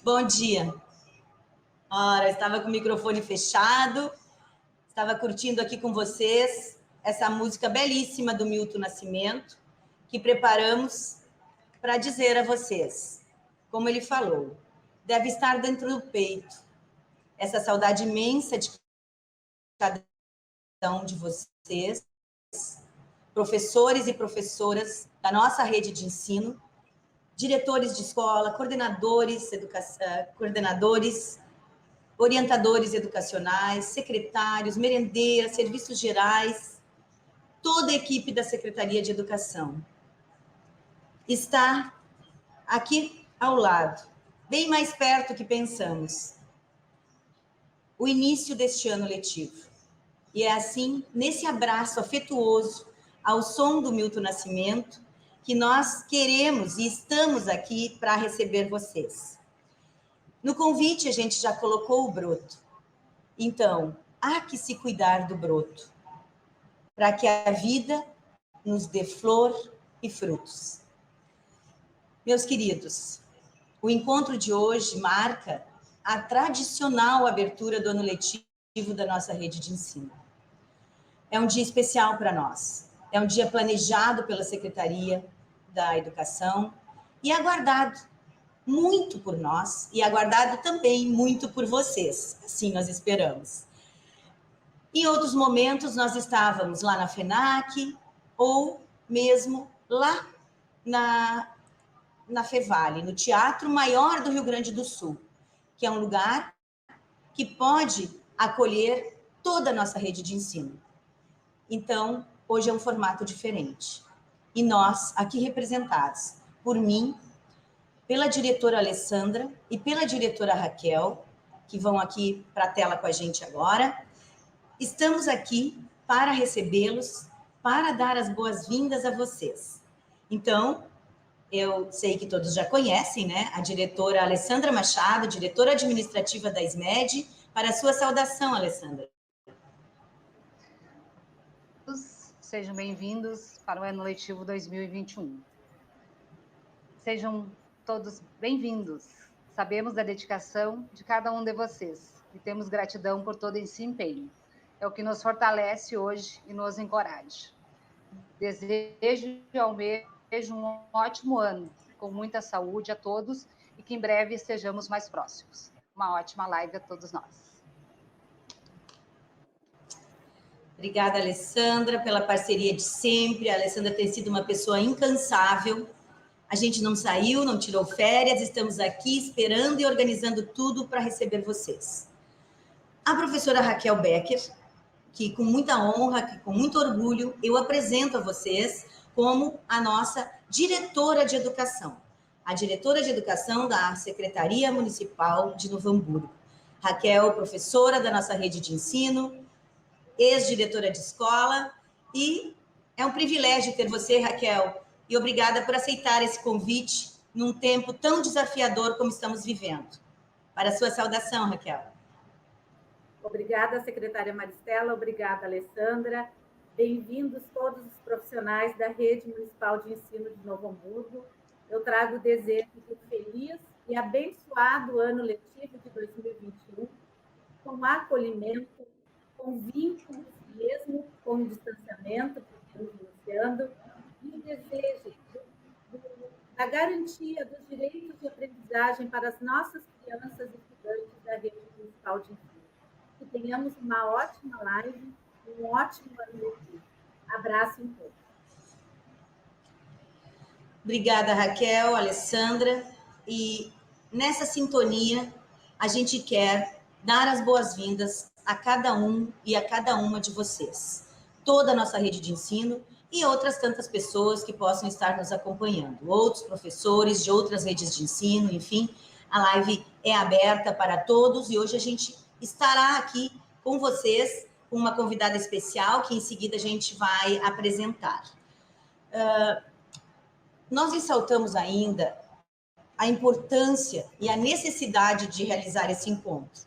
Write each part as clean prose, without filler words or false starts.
Bom dia. Ora, estava com o microfone fechado, estava curtindo aqui com vocês essa música belíssima do Milton Nascimento, que preparamos para dizer a vocês, como ele falou, deve estar dentro do peito, essa saudade imensa de cada um de vocês, professores e professoras da nossa rede de ensino, diretores de escola, coordenadores, orientadores educacionais, secretários, merendeiras, serviços gerais, toda a equipe da Secretaria de Educação. Está aqui ao lado, bem mais perto que pensamos, o início deste ano letivo. E é assim, nesse abraço afetuoso, ao som do Milton Nascimento, que nós queremos e estamos aqui para receber vocês. No convite, a gente já colocou o broto. Então, há que se cuidar do broto, para que a vida nos dê flor e frutos. Meus queridos, o encontro de hoje marca a tradicional abertura do ano letivo da nossa rede de ensino. É um dia especial para nós. É um dia planejado pela Secretaria da Educação e aguardado muito por nós e aguardado também muito por vocês. Assim nós esperamos. Em outros momentos, nós estávamos lá na FENAC ou mesmo lá na FEVALE, no Teatro Maior do Rio Grande do Sul, que é um lugar que pode acolher toda a nossa rede de ensino. Então, hoje é um formato diferente. E nós, aqui representados por mim, pela diretora Alessandra e pela diretora Raquel, que vão aqui para a tela com a gente agora, estamos aqui para recebê-los, para dar as boas-vindas a vocês. Então, eu sei que todos já conhecem, né? A diretora Alessandra Machado, diretora administrativa da SMED, para a sua saudação, Alessandra. Sejam bem-vindos para o ano letivo 2021. Sejam todos bem-vindos. Sabemos da dedicação de cada um de vocês e temos gratidão por todo esse empenho. É o que nos fortalece hoje e nos encoraja. Desejo e almejo um ótimo ano, com muita saúde a todos e que em breve estejamos mais próximos. Uma ótima live a todos nós. Obrigada, Alessandra, pela parceria de sempre. A Alessandra tem sido uma pessoa incansável. A gente não saiu, não tirou férias, estamos aqui esperando e organizando tudo para receber vocês. A professora Raquel Becker, que com muita honra, que com muito orgulho, eu apresento a vocês como a nossa diretora de educação. A diretora de educação da Secretaria Municipal de Novo Hamburgo. Raquel, professora da nossa rede de ensino, ex-diretora de escola, e é um privilégio ter você, Raquel, e obrigada por aceitar esse convite num tempo tão desafiador como estamos vivendo. Para a sua saudação, Raquel. Obrigada, secretária Maristela, obrigada, Alessandra. Bem-vindos todos os profissionais da Rede Municipal de Ensino de Novo Hamburgo. Eu trago o desejo de um feliz e abençoado ano letivo de 2021, com acolhimento, com vínculos, mesmo com distanciamento, que estamos iniciando, e o desejo da garantia dos direitos de aprendizagem para as nossas crianças e estudantes da Rede Municipal de Ensino. Que tenhamos uma ótima live, um ótimo ano letivo. Abraço em todos. Obrigada, Raquel, Alessandra. E nessa sintonia, a gente quer dar as boas-vindas a cada um e a cada uma de vocês. Toda a nossa rede de ensino e outras tantas pessoas que possam estar nos acompanhando. Outros professores de outras redes de ensino, enfim. A live é aberta para todos e hoje a gente estará aqui com vocês, com uma convidada especial que em seguida a gente vai apresentar. Nós ressaltamos ainda a importância e a necessidade de realizar esse encontro.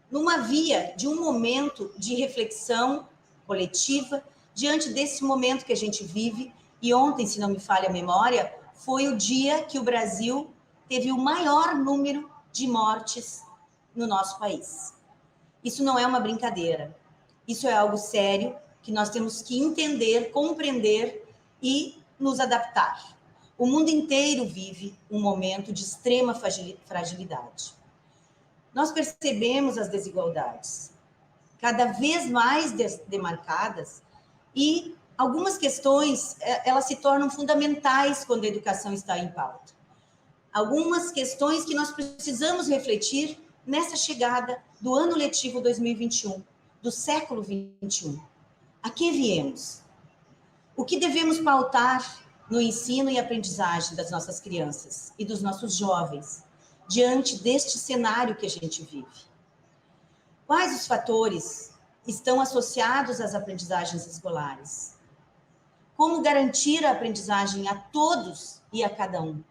Numa via de um momento de reflexão coletiva, diante desse momento que a gente vive, e ontem, se não me falha a memória, foi o dia que o Brasil teve o maior número de mortes no nosso país. Isso não é uma brincadeira. Isso é algo sério que nós temos que entender, compreender e nos adaptar. O mundo inteiro vive um momento de extrema fragilidade. Nós percebemos as desigualdades, cada vez mais demarcadas, e algumas questões, elas se tornam fundamentais quando a educação está em pauta. Algumas questões que nós precisamos refletir nessa chegada do ano letivo 2021, do século 21. A que viemos? O que devemos pautar no ensino e aprendizagem das nossas crianças e dos nossos jovens, diante deste cenário que a gente vive? Quais os fatores estão associados às aprendizagens escolares? Como garantir a aprendizagem a todos e a cada um?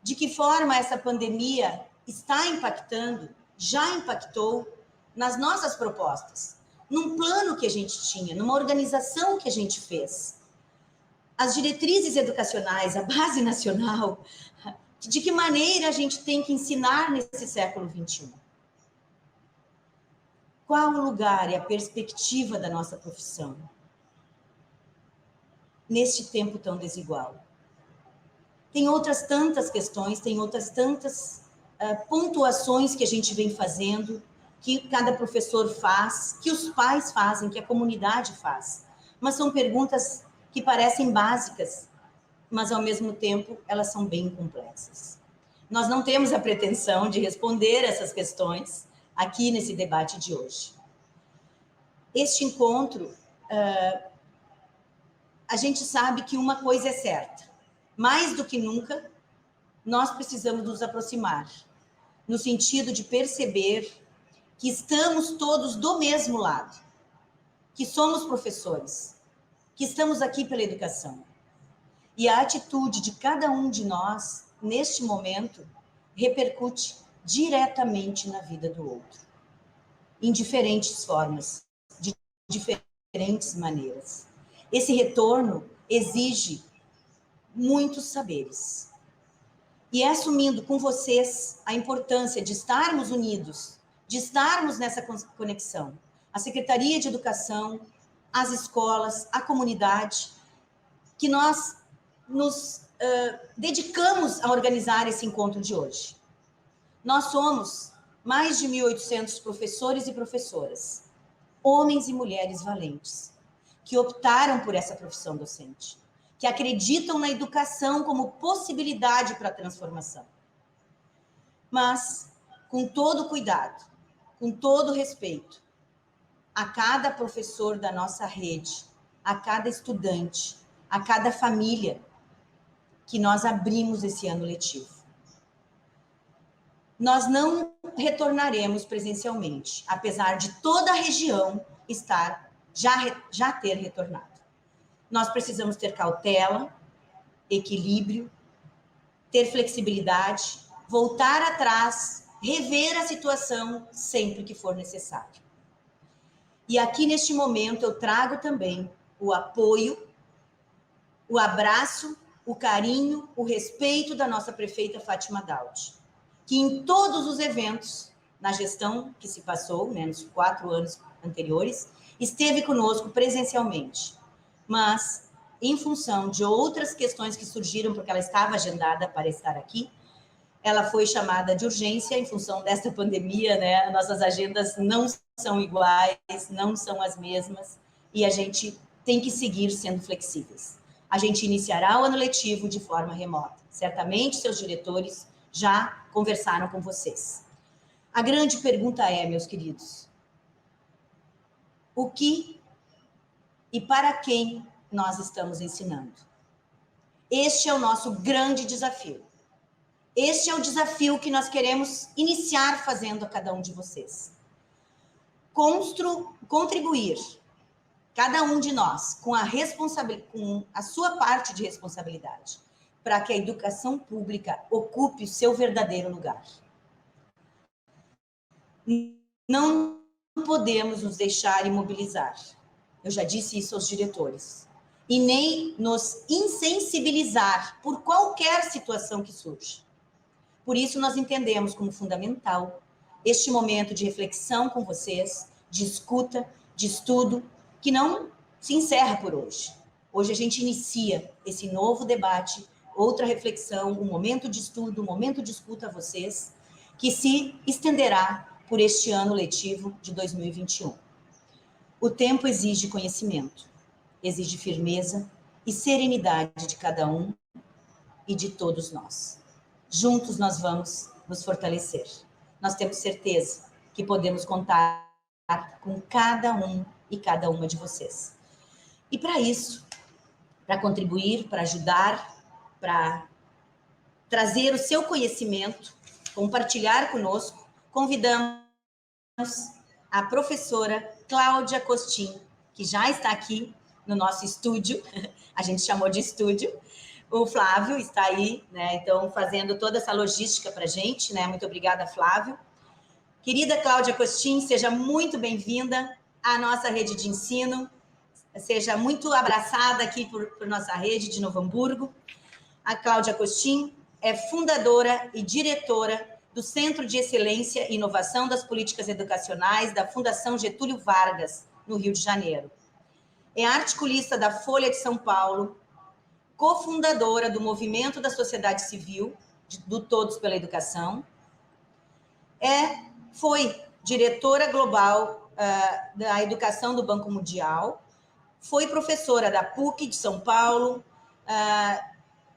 De que forma essa pandemia está impactando, já impactou nas nossas propostas, num plano que a gente tinha, numa organização que a gente fez? As diretrizes educacionais, a base nacional, de que maneira a gente tem que ensinar nesse século XXI? Qual o lugar e a perspectiva da nossa profissão neste tempo tão desigual? Tem outras tantas questões, tem outras tantas pontuações que a gente vem fazendo, que cada professor faz, que os pais fazem, que a comunidade faz. Mas são perguntas que parecem básicas, mas ao mesmo tempo elas são bem complexas. Nós não temos a pretensão de responder essas questões aqui nesse debate de hoje. Este encontro, a gente sabe que uma coisa é certa: mais do que nunca, nós precisamos nos aproximar, no sentido de perceber que estamos todos do mesmo lado, que somos professores, que estamos aqui pela educação. E a atitude de cada um de nós, neste momento, repercute diretamente na vida do outro, em diferentes formas, de diferentes maneiras. Esse retorno exige muitos saberes. E é assumindo com vocês a importância de estarmos unidos, de estarmos nessa conexão, a Secretaria de Educação, as escolas, a comunidade, que nós nos dedicamos a organizar esse encontro de hoje. Nós somos mais de 1.800 professores e professoras, homens e mulheres valentes, que optaram por essa profissão docente, que acreditam na educação como possibilidade para a transformação. Mas, com todo cuidado, com todo respeito, a cada professor da nossa rede, a cada estudante, a cada família que nós abrimos esse ano letivo. Nós não retornaremos presencialmente, apesar de toda a região já ter retornado. Nós precisamos ter cautela, equilíbrio, ter flexibilidade, voltar atrás, rever a situação sempre que for necessário. E aqui, neste momento, eu trago também o apoio, o abraço, o carinho, o respeito da nossa prefeita Fátima Daud, que em todos os eventos, na gestão que se passou, né, nos 4 anos anteriores, esteve conosco presencialmente. Mas, em função de outras questões que surgiram, porque ela estava agendada para estar aqui, ela foi chamada de urgência em função desta pandemia, né? Nossas agendas não são iguais, não são as mesmas, e a gente tem que seguir sendo flexíveis. A gente iniciará o ano letivo de forma remota. Certamente, seus diretores já conversaram com vocês. A grande pergunta é, meus queridos, o que e para quem nós estamos ensinando? Este é o nosso grande desafio. Este é o desafio que nós queremos iniciar fazendo a cada um de vocês. Contribuir, cada um de nós, com a sua parte de responsabilidade, para que a educação pública ocupe o seu verdadeiro lugar. Não podemos nos deixar imobilizar. Eu já disse isso aos diretores. e nem nos insensibilizar por qualquer situação que surja. Por isso, nós entendemos como fundamental este momento de reflexão com vocês, de escuta, de estudo, que não se encerra por hoje. Hoje a gente inicia esse novo debate, outra reflexão, um momento de estudo, um momento de escuta a vocês, que se estenderá por este ano letivo de 2021. O tempo exige conhecimento, exige firmeza e serenidade de cada um e de todos nós. Juntos nós vamos nos fortalecer. Nós temos certeza que podemos contar com cada um e cada uma de vocês. E para isso, para contribuir, para ajudar, para trazer o seu conhecimento, compartilhar conosco, convidamos a professora Cláudia Costin, que já está aqui no nosso estúdio, a gente chamou de estúdio. O Flávio está aí, né? Então, fazendo toda essa logística para a gente, né? Muito obrigada, Flávio. Querida Cláudia Costin, seja muito bem-vinda à nossa rede de ensino, seja muito abraçada aqui por nossa rede de Novo Hamburgo. A Cláudia Costin é fundadora e diretora do Centro de Excelência e Inovação das Políticas Educacionais da Fundação Getúlio Vargas, no Rio de Janeiro. É articulista da Folha de São Paulo, cofundadora do Movimento da Sociedade Civil, do Todos pela Educação, foi diretora global da Educação do Banco Mundial, foi professora da PUC de São Paulo,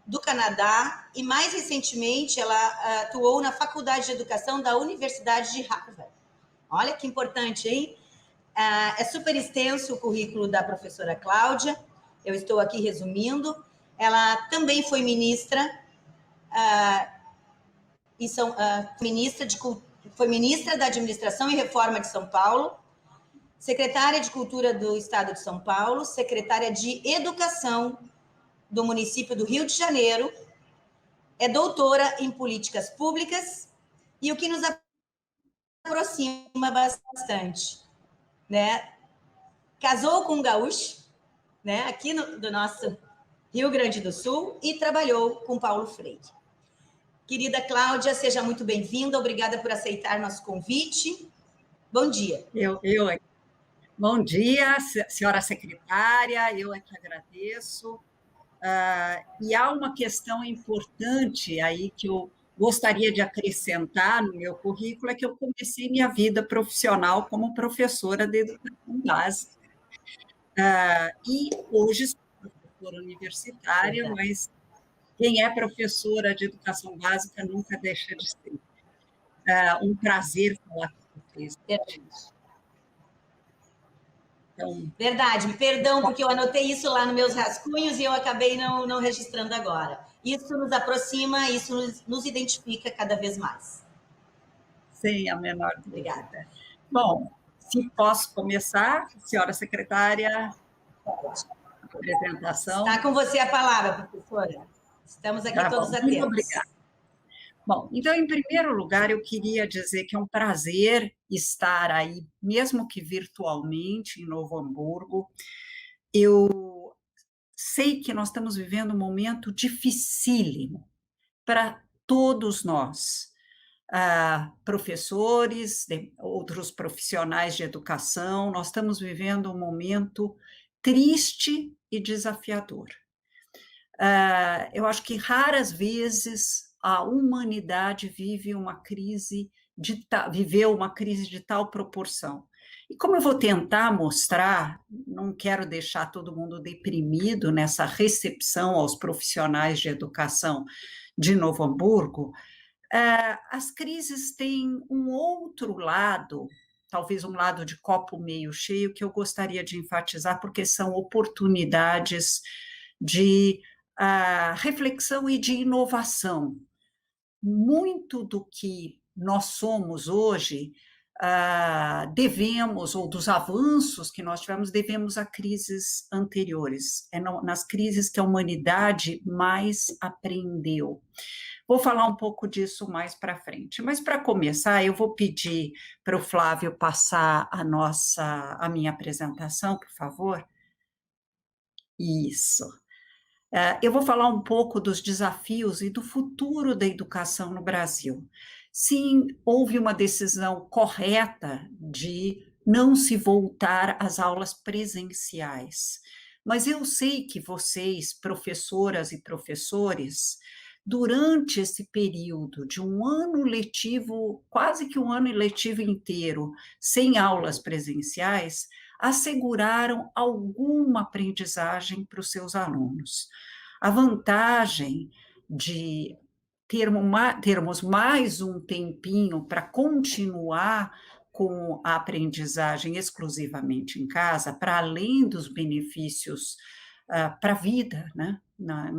do Canadá, e mais recentemente ela atuou na Faculdade de Educação da Universidade de Harvard. Olha que importante, hein? É super extenso o currículo da professora Cláudia, eu estou aqui resumindo. Ela também foi ministra, foi ministra da Administração e Reforma de São Paulo, secretária de Cultura do Estado de São Paulo, secretária de Educação do município do Rio de Janeiro, é doutora em Políticas Públicas, e o que nos aproxima bastante, né? Casou com um gaúcho, né? Aqui do nosso Rio Grande do Sul, e trabalhou com Paulo Freire. Querida Cláudia, seja muito bem-vinda, obrigada por aceitar nosso convite. Bom dia. Bom dia, senhora secretária, eu é que agradeço. E há uma questão importante aí que eu gostaria de acrescentar no meu currículo, é que eu comecei minha vida profissional como professora de educação básica. E hoje sou professora universitária, mas quem é professora de educação básica nunca deixa de ser. Um prazer falar com vocês. Então, verdade, perdão, porque eu anotei isso lá nos meus rascunhos e eu acabei não registrando agora. Isso nos aproxima, isso nos identifica cada vez mais. Sem a menor dúvida. Obrigada. Bom, se posso começar, senhora secretária, a apresentação. Está com você a palavra, professora. Estamos aqui todos atentos. Muito obrigada. Bom, então, em primeiro lugar, eu queria dizer que é um prazer estar aí, mesmo que virtualmente, em Novo Hamburgo. Eu sei que nós estamos vivendo um momento dificílimo para todos nós, professores, outros profissionais de educação. Nós estamos vivendo um momento triste e desafiador. Eu acho que raras vezes a humanidade viveu uma crise de tal proporção. E como eu vou tentar mostrar, não quero deixar todo mundo deprimido nessa recepção aos profissionais de educação de Novo Hamburgo, as crises têm um outro lado, talvez um lado de copo meio cheio, que eu gostaria de enfatizar, porque são oportunidades de reflexão e de inovação. Muito do que nós somos hoje devemos, ou dos avanços que nós tivemos, devemos a crises anteriores. É nas crises que a humanidade mais aprendeu. Vou falar um pouco disso mais para frente. Mas, para começar, eu vou pedir para o Flávio passar a minha apresentação, por favor. Isso. Eu vou falar um pouco dos desafios e do futuro da educação no Brasil. Sim, houve uma decisão correta de não se voltar às aulas presenciais, mas eu sei que vocês, professoras e professores, durante esse período de um ano letivo, quase que um ano letivo inteiro, sem aulas presenciais, asseguraram alguma aprendizagem para os seus alunos. A vantagem de termos mais um tempinho para continuar com a aprendizagem exclusivamente em casa, para além dos benefícios para a vida, né?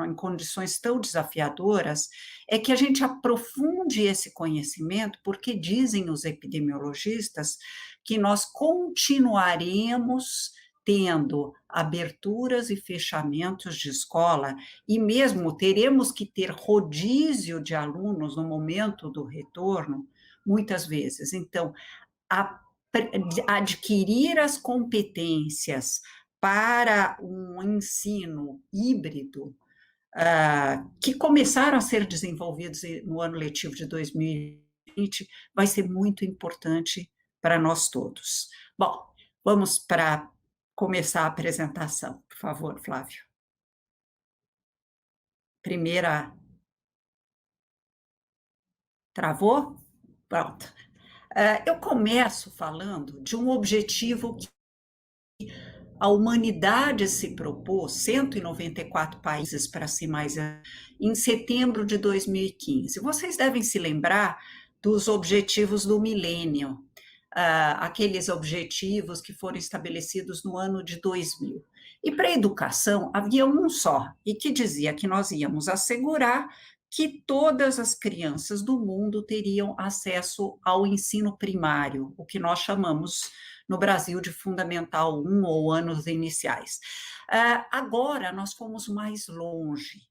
Em condições tão desafiadoras, é que a gente aprofunde esse conhecimento, porque dizem os epidemiologistas que nós continuaremos tendo aberturas e fechamentos de escola, e mesmo teremos que ter rodízio de alunos no momento do retorno, muitas vezes. Então, adquirir as competências para um ensino híbrido, que começaram a ser desenvolvidos no ano letivo de 2020, vai ser muito importante para nós todos. Bom, vamos para começar a apresentação, por favor, Flávio. Primeira. Travou? Pronto. Eu começo falando de um objetivo que a humanidade se propôs, 194 países, para ser mais, em setembro de 2015. Vocês devem se lembrar dos objetivos do milênio, aqueles objetivos que foram estabelecidos no ano de 2000. E para a educação havia um só, e que dizia que nós íamos assegurar que todas as crianças do mundo teriam acesso ao ensino primário, o que nós chamamos no Brasil de Fundamental 1 ou anos iniciais. Agora, nós fomos mais longe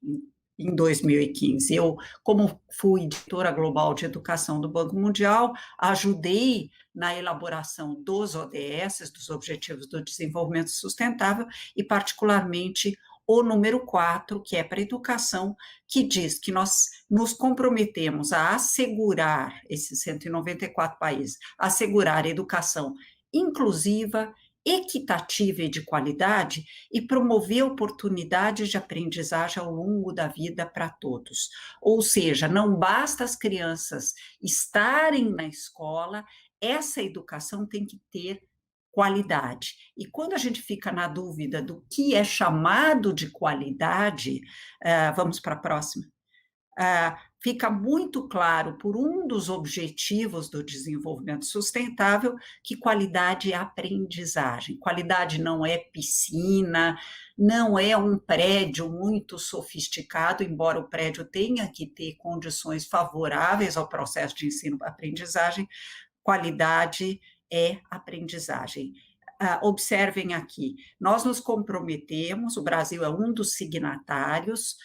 em 2015. Eu, como fui diretora global de educação do Banco Mundial, ajudei na elaboração dos ODS, dos Objetivos do Desenvolvimento Sustentável, e particularmente o número 4, que é para a educação, que diz que nós nos comprometemos a assegurar, esses 194 países, assegurar a educação inclusiva, equitativa e de qualidade, e promover oportunidades de aprendizagem ao longo da vida para todos. Ou seja, não basta as crianças estarem na escola, essa educação tem que ter qualidade. E quando a gente fica na dúvida do que é chamado de qualidade, vamos para a próxima. Fica muito claro, por um dos objetivos do desenvolvimento sustentável, que qualidade é aprendizagem. Qualidade não é piscina, não é um prédio muito sofisticado, embora o prédio tenha que ter condições favoráveis ao processo de ensino-aprendizagem. Qualidade é aprendizagem. Observem aqui, nós nos comprometemos, o Brasil é um dos signatários,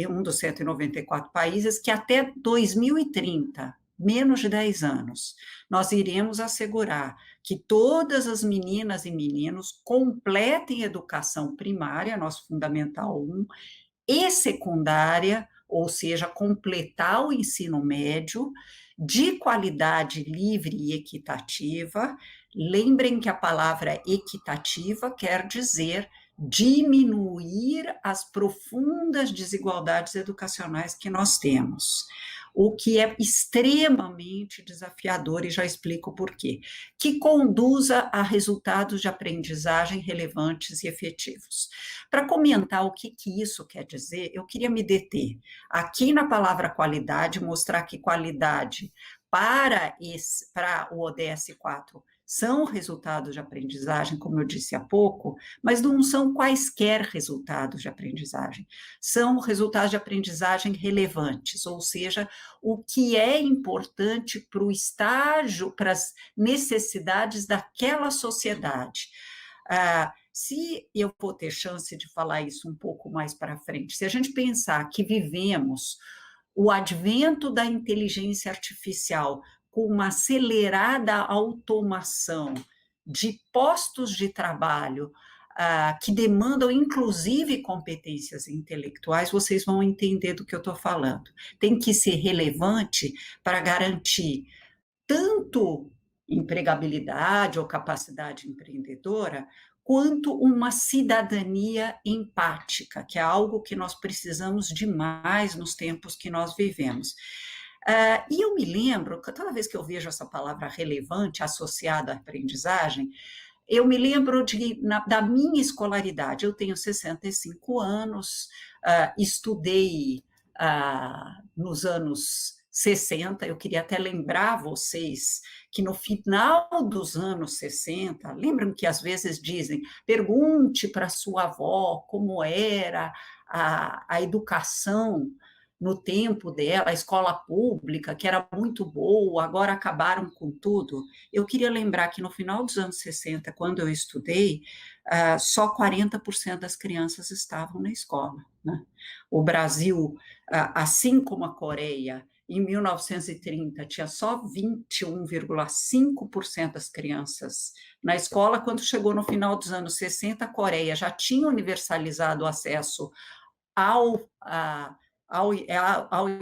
um dos 194 países, que até 2030, menos de 10 anos, nós iremos assegurar que todas as meninas e meninos completem educação primária, nosso Fundamental 1, e secundária, ou seja, completar o ensino médio, de qualidade livre e equitativa. Lembrem que a palavra equitativa quer dizer diminuir as profundas desigualdades educacionais que nós temos, o que é extremamente desafiador, e já explico por quê, que conduza a resultados de aprendizagem relevantes e efetivos. Para comentar o que isso quer dizer, eu queria me deter aqui na palavra qualidade, mostrar que qualidade para o ODS 4 são resultados de aprendizagem, como eu disse há pouco, mas não são quaisquer resultados de aprendizagem, são resultados de aprendizagem relevantes, ou seja, o que é importante para o estágio, para as necessidades daquela sociedade. Se eu for ter chance de falar isso um pouco mais para frente, se a gente pensar que vivemos o advento da inteligência artificial com uma acelerada automação de postos de trabalho, que demandam, inclusive, competências intelectuais, vocês vão entender do que eu estou falando. Tem que ser relevante para garantir tanto empregabilidade ou capacidade empreendedora, quanto uma cidadania empática, que é algo que nós precisamos demais nos tempos que nós vivemos. E eu me lembro, toda vez que eu vejo essa palavra relevante associada à aprendizagem, eu me lembro da minha escolaridade. Eu tenho 65 anos, estudei nos anos 60, eu queria até lembrar vocês que no final dos anos 60, lembram que às vezes dizem, pergunte para sua avó como era a educação no tempo dela, a escola pública, que era muito boa, agora acabaram com tudo. Eu queria lembrar que no final dos anos 60, quando eu estudei, só 40% das crianças estavam na escola, né? O Brasil, assim como a Coreia, em 1930, tinha só 21,5% das crianças na escola. Quando chegou no final dos anos 60, a Coreia já tinha universalizado o acesso ao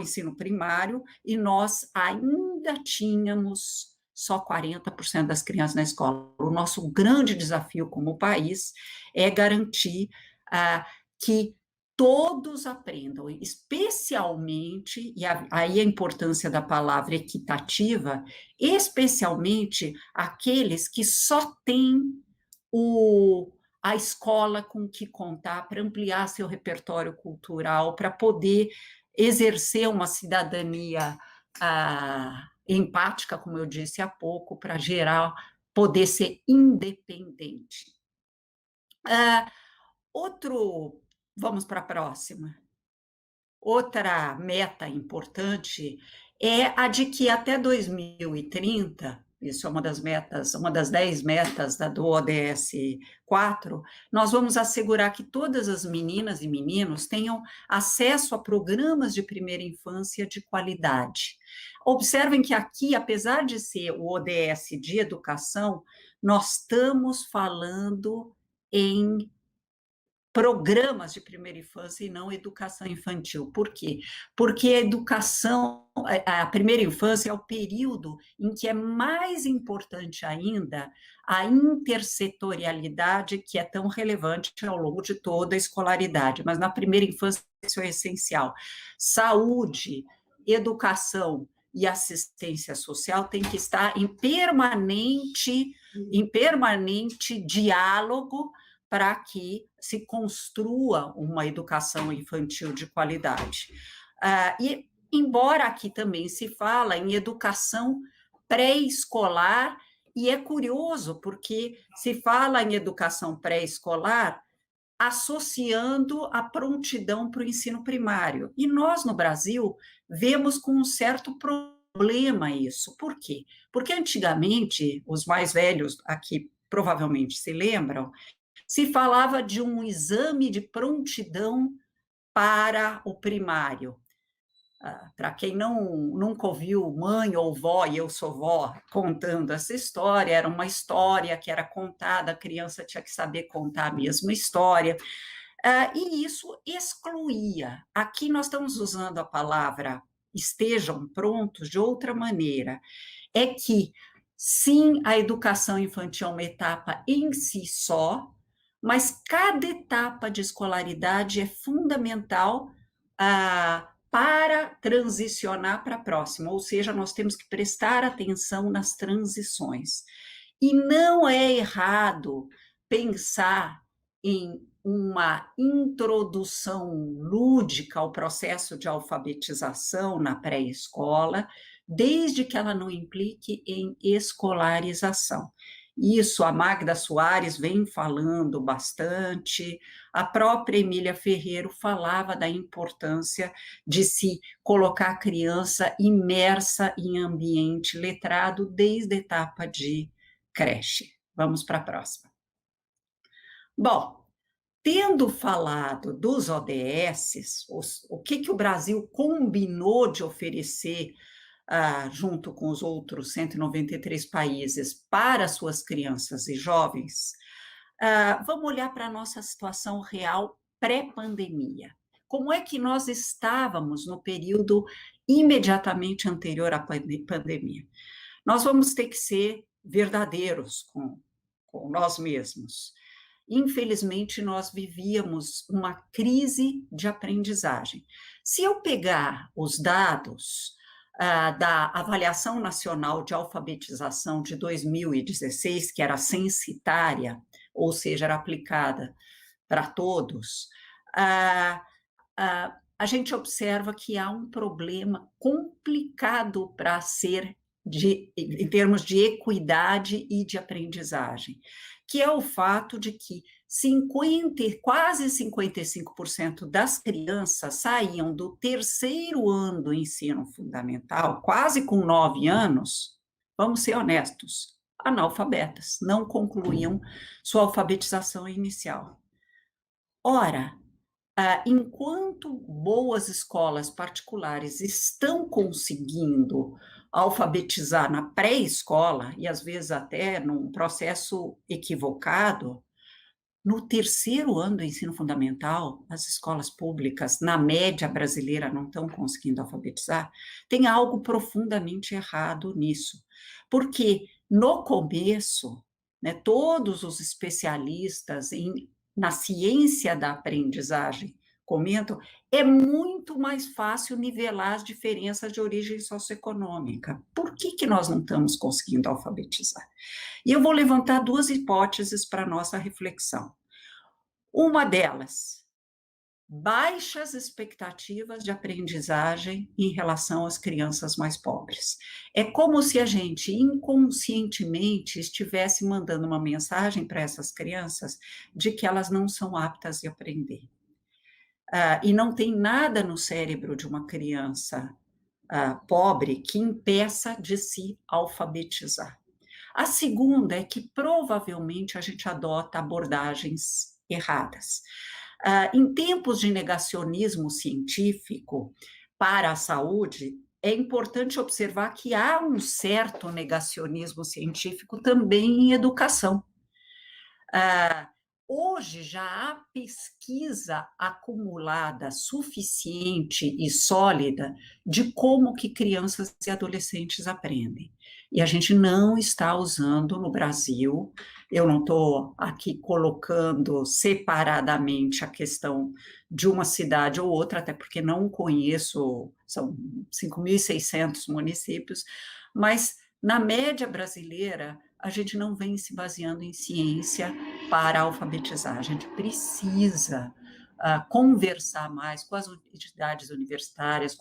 ensino primário, e nós ainda tínhamos só 40% das crianças na escola. O nosso grande desafio como país é garantir que todos aprendam, especialmente, e aí a importância da palavra equitativa, especialmente aqueles que só têm a escola com que contar para ampliar seu repertório cultural, para poder exercer uma cidadania empática, como eu disse há pouco, para poder ser independente. Vamos para a próxima. Outra meta importante é a de que até 2030, isso é uma das 10 metas do ODS 4, nós vamos assegurar que todas as meninas e meninos tenham acesso a programas de primeira infância de qualidade. Observem que aqui, apesar de ser o ODS de educação, nós estamos falando em programas de primeira infância e não educação infantil. Por quê? Porque a primeira infância é o período em que é mais importante ainda a intersetorialidade, que é tão relevante ao longo de toda a escolaridade, mas na primeira infância isso é essencial. Saúde, educação e assistência social tem que estar em permanente diálogo para que se construa uma educação infantil de qualidade. E, embora aqui também se fala em educação pré-escolar, e é curioso, porque se fala em educação pré-escolar associando a prontidão para o ensino primário. E nós, no Brasil, vemos com um certo problema isso. Por quê? Porque antigamente, os mais velhos aqui provavelmente se lembram, se falava de um exame de prontidão para o primário. Para quem nunca ouviu mãe ou vó, e eu sou vó, contando essa história, era uma história que era contada, a criança tinha que saber contar a mesma história, e isso excluía. Aqui nós estamos usando a palavra estejam prontos de outra maneira, é que, sim, a educação infantil é uma etapa em si só, mas cada etapa de escolaridade é fundamental para transicionar para a próxima, ou seja, nós temos que prestar atenção nas transições. E não é errado pensar em uma introdução lúdica ao processo de alfabetização na pré-escola, desde que ela não implique em escolarização. Isso a Magda Soares vem falando bastante, a própria Emília Ferreiro falava da importância de se colocar a criança imersa em ambiente letrado desde a etapa de creche. Vamos para a próxima. Bom, tendo falado dos ODSs, o que o Brasil combinou de oferecer junto com os outros 193 países para suas crianças e jovens, Vamos olhar para a nossa situação real pré-pandemia. Como é que nós estávamos no período imediatamente anterior à pandemia? Nós vamos ter que ser verdadeiros com nós mesmos. Infelizmente, nós vivíamos uma crise de aprendizagem. Se eu pegar os dados da Avaliação Nacional de Alfabetização de 2016, que era censitária, ou seja, era aplicada para todos, a gente observa que há um problema complicado para ser em termos de equidade e de aprendizagem, que é o fato de que quase 55% das crianças saíam do terceiro ano do ensino fundamental, quase com 9 anos, vamos ser honestos, analfabetas, não concluíam sua alfabetização inicial. Ora, enquanto boas escolas particulares estão conseguindo alfabetizar na pré-escola, e às vezes até num processo equivocado, no terceiro ano do ensino fundamental, as escolas públicas, na média brasileira, não estão conseguindo alfabetizar, tem algo profundamente errado nisso. Porque no começo, né, todos os especialistas na ciência da aprendizagem comentam, é muito mais fácil nivelar as diferenças de origem socioeconômica. Por que nós não estamos conseguindo alfabetizar? E eu vou levantar 2 hipóteses para a nossa reflexão. Uma delas, baixas expectativas de aprendizagem em relação às crianças mais pobres. É como se a gente inconscientemente estivesse mandando uma mensagem para essas crianças de que elas não são aptas a aprender. E não tem nada no cérebro de uma criança pobre que impeça de se alfabetizar. A segunda é que provavelmente a gente adota abordagens erradas. Em tempos de negacionismo científico para a saúde, é importante observar que há um certo negacionismo científico também em educação. Hoje já há pesquisa acumulada suficiente e sólida de como que crianças e adolescentes aprendem. E a gente não está usando no Brasil, eu não estou aqui colocando separadamente a questão de uma cidade ou outra, até porque não conheço, são 5.600 municípios, mas na média brasileira, a gente não vem se baseando em ciência para alfabetizar. A gente precisa conversar mais com as entidades universitárias,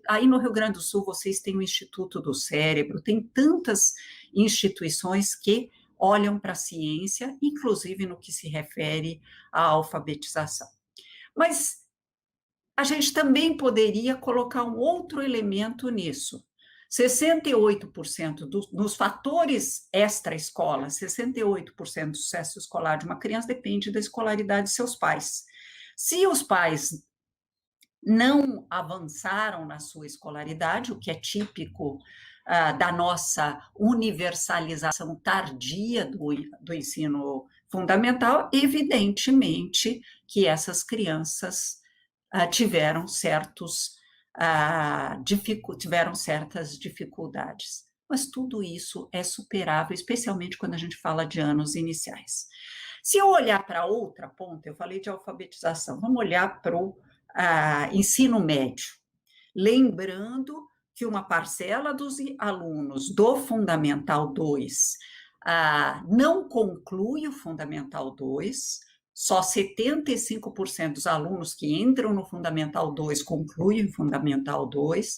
aí no Rio Grande do Sul vocês têm o Instituto do Cérebro, tem tantas instituições que olham para a ciência, inclusive no que se refere à alfabetização. Mas a gente também poderia colocar um outro elemento nisso. 68% nos fatores extra-escola, 68% do sucesso escolar de uma criança depende da escolaridade de seus pais. Se os pais não avançaram na sua escolaridade, o que é típico da nossa universalização tardia do ensino fundamental, evidentemente que essas crianças tiveram certas dificuldades. Mas tudo isso é superável, especialmente quando a gente fala de anos iniciais. Se eu olhar para outra ponta, eu falei de alfabetização, vamos olhar para o ensino médio. Lembrando que uma parcela dos alunos do Fundamental 2 não conclui o Fundamental 2, só 75% dos alunos que entram no Fundamental 2 concluem o Fundamental 2,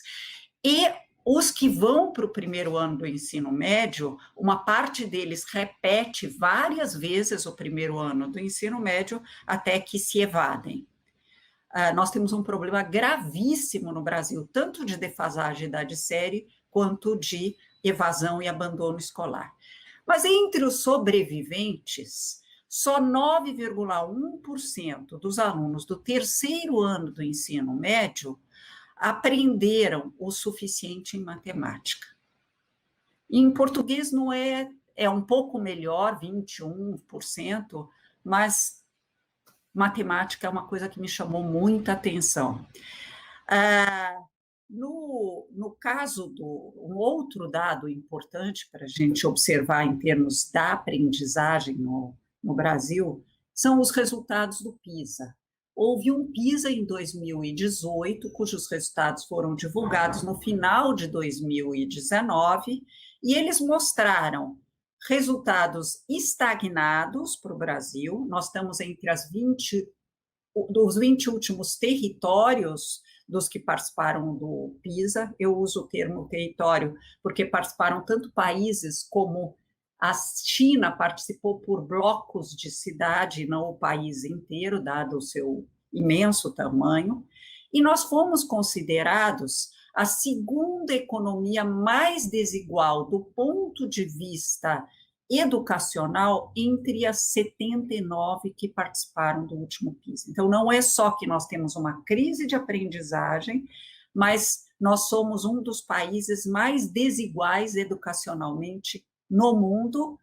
e os que vão para o primeiro ano do ensino médio, uma parte deles repete várias vezes o primeiro ano do ensino médio até que se evadem. Nós temos um problema gravíssimo no Brasil, tanto de defasagem de idade série, quanto de evasão e abandono escolar. Mas entre os sobreviventes, só 9,1% dos alunos do terceiro ano do ensino médio aprenderam o suficiente em matemática. Em português não é um pouco melhor, 21%, mas matemática é uma coisa que me chamou muita atenção. No caso um outro dado importante para a gente observar em termos da aprendizagem no Brasil são os resultados do PISA. Houve um PISA em 2018, cujos resultados foram divulgados no final de 2019, e eles mostraram resultados estagnados para o Brasil. Nós estamos entre dos 20 últimos territórios dos que participaram do PISA. Eu uso o termo território porque participaram tanto países como a China participou por blocos de cidade, não o país inteiro, dado o seu imenso tamanho, e nós fomos considerados a segunda economia mais desigual do ponto de vista educacional entre as 79 que participaram do último PISA. Então, não é só que nós temos uma crise de aprendizagem, mas nós somos um dos países mais desiguais educacionalmente no mundo,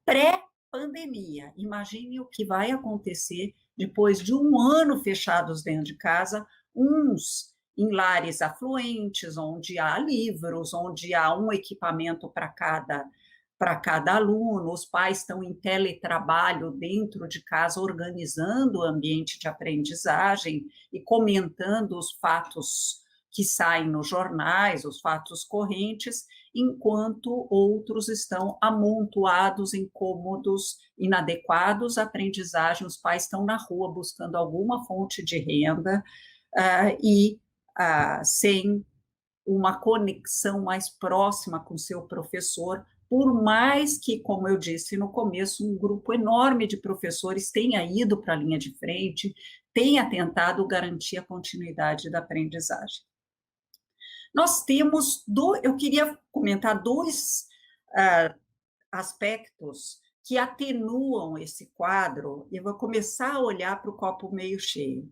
pré-pandemia. Imagine o que vai acontecer depois de um ano fechados dentro de casa, uns em lares afluentes, onde há livros, onde há um equipamento para cada aluno, os pais estão em teletrabalho dentro de casa, organizando o ambiente de aprendizagem e comentando os fatos que saem nos jornais, os fatos correntes, enquanto outros estão amontoados em cômodos inadequados à aprendizagem, os pais estão na rua buscando alguma fonte de renda sem uma conexão mais próxima com seu professor, por mais que, como eu disse no começo, um grupo enorme de professores tenha ido para a linha de frente, tenha tentado garantir a continuidade da aprendizagem. Nós temos, eu queria comentar dois aspectos que atenuam esse quadro, e eu vou começar a olhar para o copo meio cheio.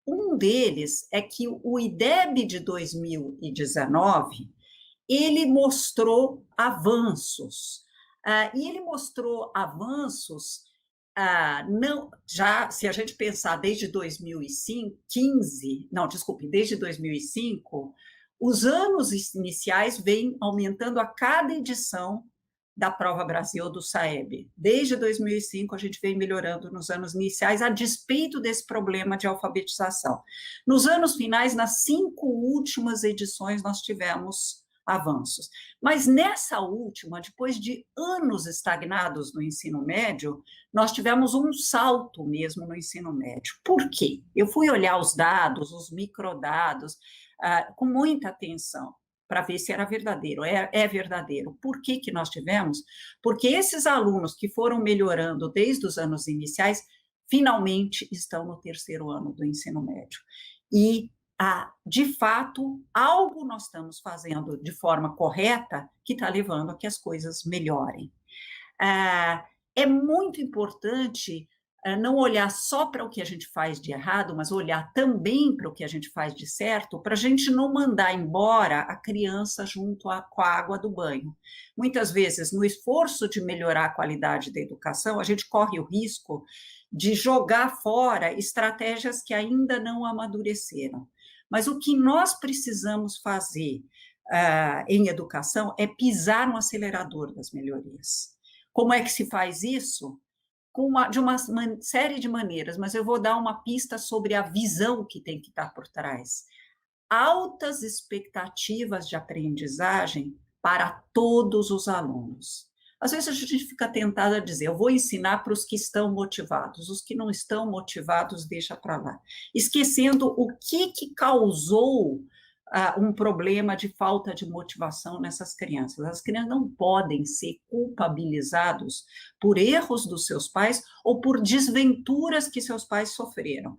Um deles é que o IDEB de 2019, ele mostrou avanços, e ele mostrou avanços, se a gente pensar desde 2005, os anos iniciais vêm aumentando a cada edição da Prova Brasil do SAEB. Desde 2005, a gente vem melhorando nos anos iniciais, a despeito desse problema de alfabetização. Nos anos finais, nas 5 últimas edições, nós tivemos avanços. Mas nessa última, depois de anos estagnados no ensino médio, nós tivemos um salto mesmo no ensino médio. Por quê? Eu fui olhar os dados, os microdados, com muita atenção, para ver se era verdadeiro. É verdadeiro. Por que que nós tivemos? Porque esses alunos que foram melhorando desde os anos iniciais, finalmente estão no 3º ano do ensino médio. E de fato, algo nós estamos fazendo de forma correta que está levando a que as coisas melhorem. É muito importante não olhar só para o que a gente faz de errado, mas olhar também para o que a gente faz de certo, para a gente não mandar embora a criança junto com a água do banho. Muitas vezes, no esforço de melhorar a qualidade da educação, a gente corre o risco de jogar fora estratégias que ainda não amadureceram. Mas o que nós precisamos fazer em educação é pisar no acelerador das melhorias. Como é que se faz isso? De uma série de maneiras, mas eu vou dar uma pista sobre a visão que tem que estar por trás. Altas expectativas de aprendizagem para todos os alunos. Às vezes a gente fica tentado a dizer, eu vou ensinar para os que estão motivados, os que não estão motivados deixa para lá. Esquecendo o que causou um problema de falta de motivação nessas crianças. As crianças não podem ser culpabilizados por erros dos seus pais ou por desventuras que seus pais sofreram.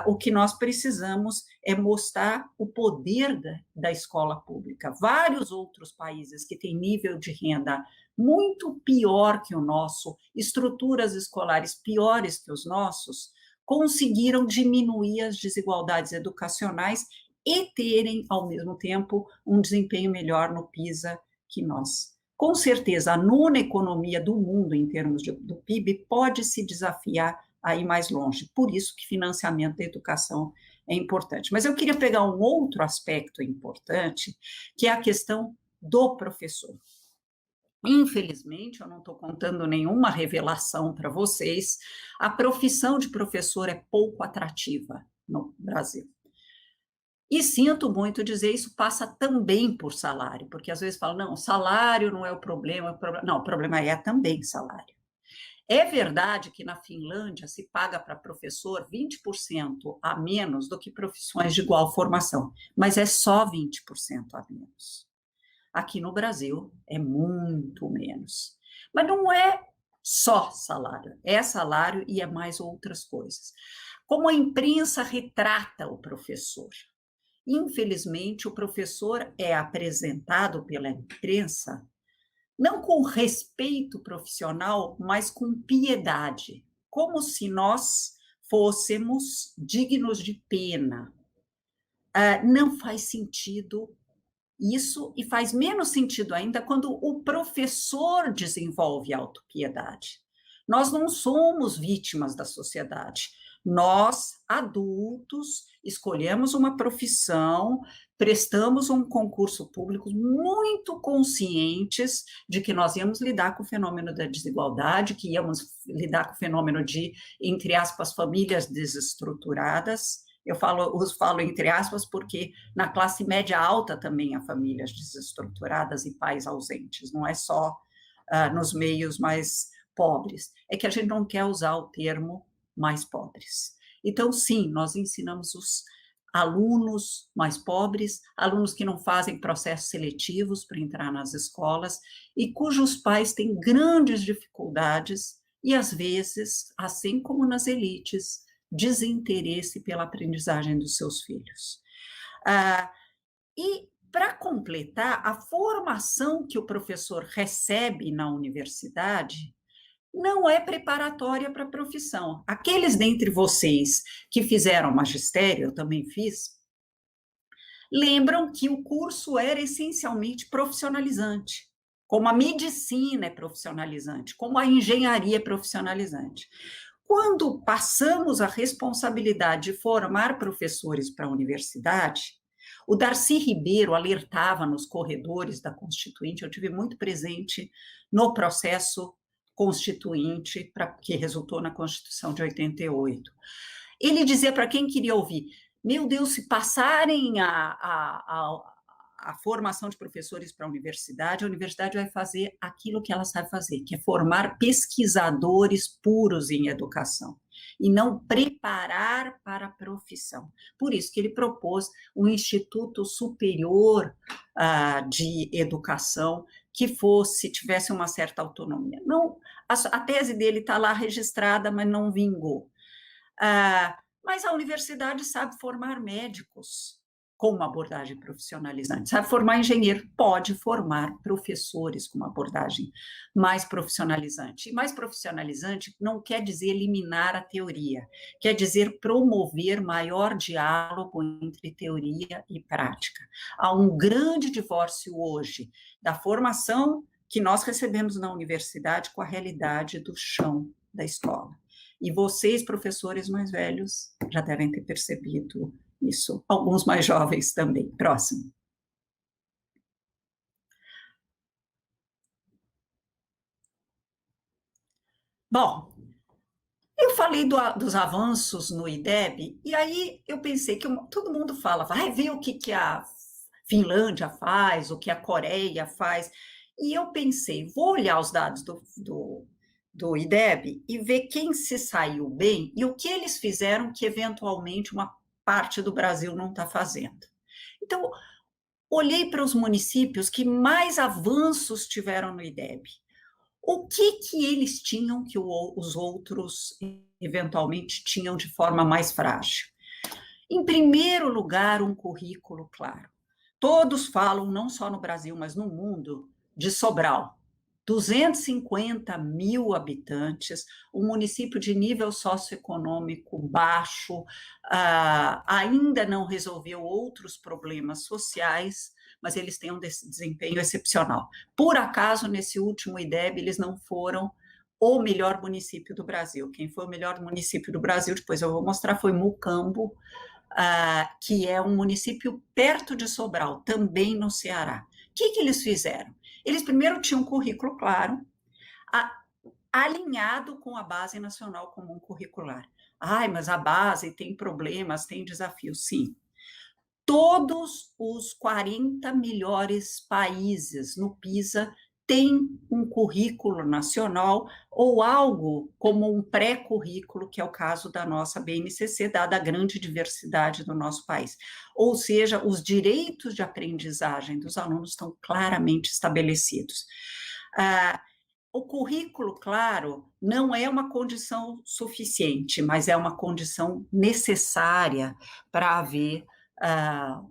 O que nós precisamos é mostrar o poder da escola pública. Vários outros países que têm nível de renda muito pior que o nosso, estruturas escolares piores que os nossos, conseguiram diminuir as desigualdades educacionais e terem, ao mesmo tempo, um desempenho melhor no PISA que nós com certeza, a nona economia do mundo, em termos do PIB, pode se desafiar a ir mais longe. Por isso que financiamento da educação é importante. Mas eu queria pegar um outro aspecto importante, que é a questão do professor. Infelizmente, eu não estou contando nenhuma revelação para vocês, a profissão de professor é pouco atrativa no Brasil. E sinto muito dizer, isso passa também por salário, porque às vezes falam, não, salário não é o problema, não, o problema é também salário. É verdade que na Finlândia se paga para professor 20% a menos do que profissões de igual formação, mas é só 20% a menos. Aqui no Brasil é muito menos. Mas não é só salário, é salário e é mais outras coisas. Como a imprensa retrata o professor? Infelizmente, o professor é apresentado pela imprensa não com respeito profissional, mas com piedade, como se nós fôssemos dignos de pena. Não faz sentido isso, e faz menos sentido ainda quando o professor desenvolve autopiedade. Nós não somos vítimas da sociedade. Nós, adultos, escolhemos uma profissão, prestamos um concurso público muito conscientes de que nós íamos lidar com o fenômeno da desigualdade, que íamos lidar com o fenômeno de, entre aspas, famílias desestruturadas. Eu falo entre aspas porque na classe média alta também há famílias desestruturadas e pais ausentes, não é só nos meios mais pobres. É que a gente não quer usar o termo mais pobres. Então, sim, nós ensinamos os alunos mais pobres, alunos que não fazem processos seletivos para entrar nas escolas e cujos pais têm grandes dificuldades e, às vezes, assim como nas elites, desinteresse pela aprendizagem dos seus filhos. E, para completar, a formação que o professor recebe na universidade não é preparatória para a profissão. Aqueles dentre vocês que fizeram magistério, eu também fiz, lembram que o curso era essencialmente profissionalizante, como a medicina é profissionalizante, como a engenharia é profissionalizante. Quando passamos a responsabilidade de formar professores para a universidade, o Darcy Ribeiro alertava nos corredores da Constituinte, eu tive muito presente no processo constituinte que resultou na Constituição de 88. Ele dizia para quem queria ouvir, meu Deus, se passarem a formação de professores para a universidade vai fazer aquilo que ela sabe fazer, que é formar pesquisadores puros em educação, e não preparar para a profissão. Por isso que ele propôs um Instituto Superior de Educação, que tivesse uma certa autonomia. Não, a tese dele está lá registrada, mas não vingou. Mas a universidade sabe formar médicos com uma abordagem profissionalizante, sabe formar engenheiro, pode formar professores com uma abordagem mais profissionalizante. E mais profissionalizante não quer dizer eliminar a teoria, quer dizer promover maior diálogo entre teoria e prática. Há um grande divórcio hoje da formação que nós recebemos na universidade com a realidade do chão da escola. E vocês, professores mais velhos, já devem ter percebido isso. Alguns mais jovens também. Próximo. Bom, eu falei dos avanços no IDEB, e aí eu pensei que todo mundo fala, vai ver o que a Finlândia faz, o que a Coreia faz, e eu pensei, vou olhar os dados do IDEB e ver quem se saiu bem e o que eles fizeram que, eventualmente, uma parte do Brasil não está fazendo. Então, olhei para os municípios que mais avanços tiveram no IDEB. O que eles tinham que os outros, eventualmente, tinham de forma mais frágil? Em primeiro lugar, um currículo claro. Todos falam, não só no Brasil, mas no mundo, de Sobral. 250 mil habitantes, um município de nível socioeconômico baixo, ainda não resolveu outros problemas sociais, mas eles têm um desempenho excepcional. Por acaso, nesse último IDEB, eles não foram o melhor município do Brasil. Quem foi o melhor município do Brasil, depois eu vou mostrar, foi Mucambo, que é um município perto de Sobral, também no Ceará. O que eles fizeram? Eles primeiro tinham um currículo claro, alinhado com a Base Nacional Comum Curricular. Ai, mas a base tem problemas, tem desafios, sim. Todos os 40 melhores países no PISA têm um currículo nacional ou algo como um pré-currículo, que é o caso da nossa BNCC, dada a grande diversidade do nosso país. Ou seja, os direitos de aprendizagem dos alunos estão claramente estabelecidos. O currículo, claro, não é uma condição suficiente, mas é uma condição necessária para haver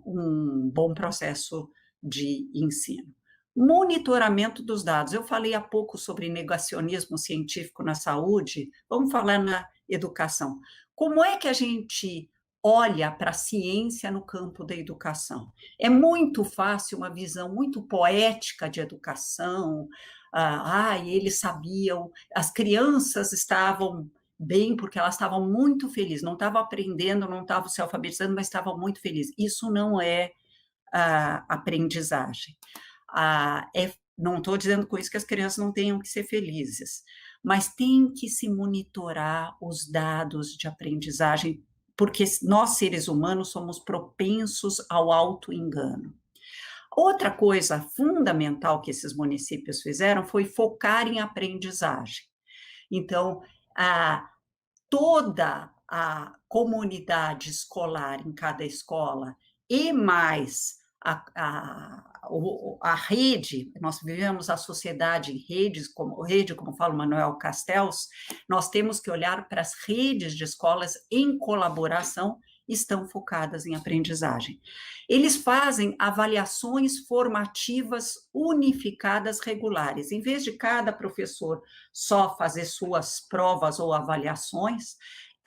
um bom processo de ensino. Monitoramento dos dados. Eu falei há pouco sobre negacionismo científico na saúde, vamos falar na educação. Como é que a gente olha para a ciência no campo da educação? É muito fácil uma visão muito poética de educação. Eles sabiam, as crianças estavam bem porque elas estavam muito felizes, não estavam aprendendo, não estavam se alfabetizando, mas estavam muito felizes. Isso não é aprendizagem. Não estou dizendo com isso que as crianças não tenham que ser felizes, mas tem que se monitorar os dados de aprendizagem, porque nós, seres humanos, somos propensos ao auto-engano. Outra coisa fundamental que esses municípios fizeram foi focar em aprendizagem. Então, toda a comunidade escolar em cada escola e mais a rede, nós vivemos a sociedade em redes, como fala o Manuel Castells, nós temos que olhar para as redes de escolas em colaboração, estão focadas em aprendizagem. Eles fazem avaliações formativas unificadas regulares. Em vez de cada professor só fazer suas provas ou avaliações,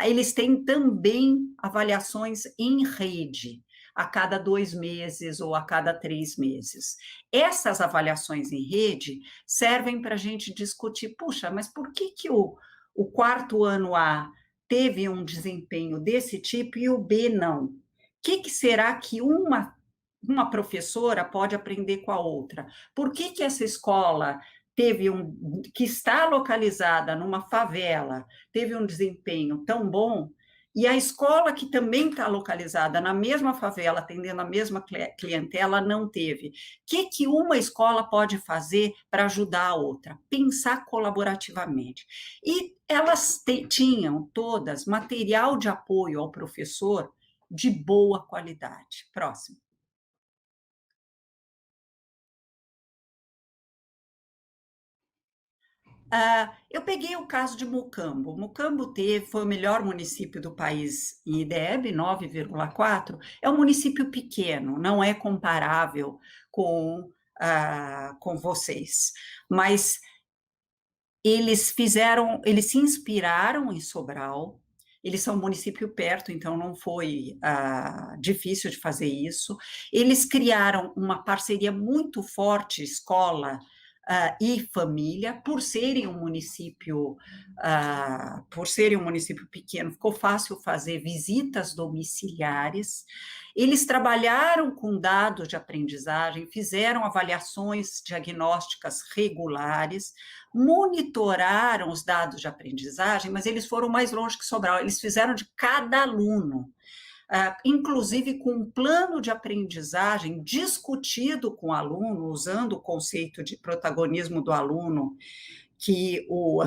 eles têm também avaliações em rede, a cada 2 meses ou a cada 3 meses. Essas avaliações em rede servem para a gente discutir, puxa, mas por que o quarto ano A teve um desempenho desse tipo e o B não? O que será que uma professora pode aprender com a outra? Por que essa escola que está localizada numa favela, teve um desempenho tão bom, e a escola que também está localizada na mesma favela, atendendo a mesma clientela, não teve? O que uma escola pode fazer para ajudar a outra? Pensar colaborativamente. E elas tinham todas material de apoio ao professor de boa qualidade. Próximo. Eu peguei o caso de Mucambo. Mucambo foi o melhor município do país em IDEB, 9,4. É um município pequeno, não é comparável com vocês. Mas eles se inspiraram em Sobral. Eles são um município perto, então não foi difícil de fazer isso. Eles criaram uma parceria muito forte, escola e família, por serem um município pequeno, ficou fácil fazer visitas domiciliares. Eles trabalharam com dados de aprendizagem, fizeram avaliações diagnósticas regulares, monitoraram os dados de aprendizagem, mas eles foram mais longe que Sobral, eles fizeram de cada aluno. Inclusive com um plano de aprendizagem discutido com o aluno, usando o conceito de protagonismo do aluno, que o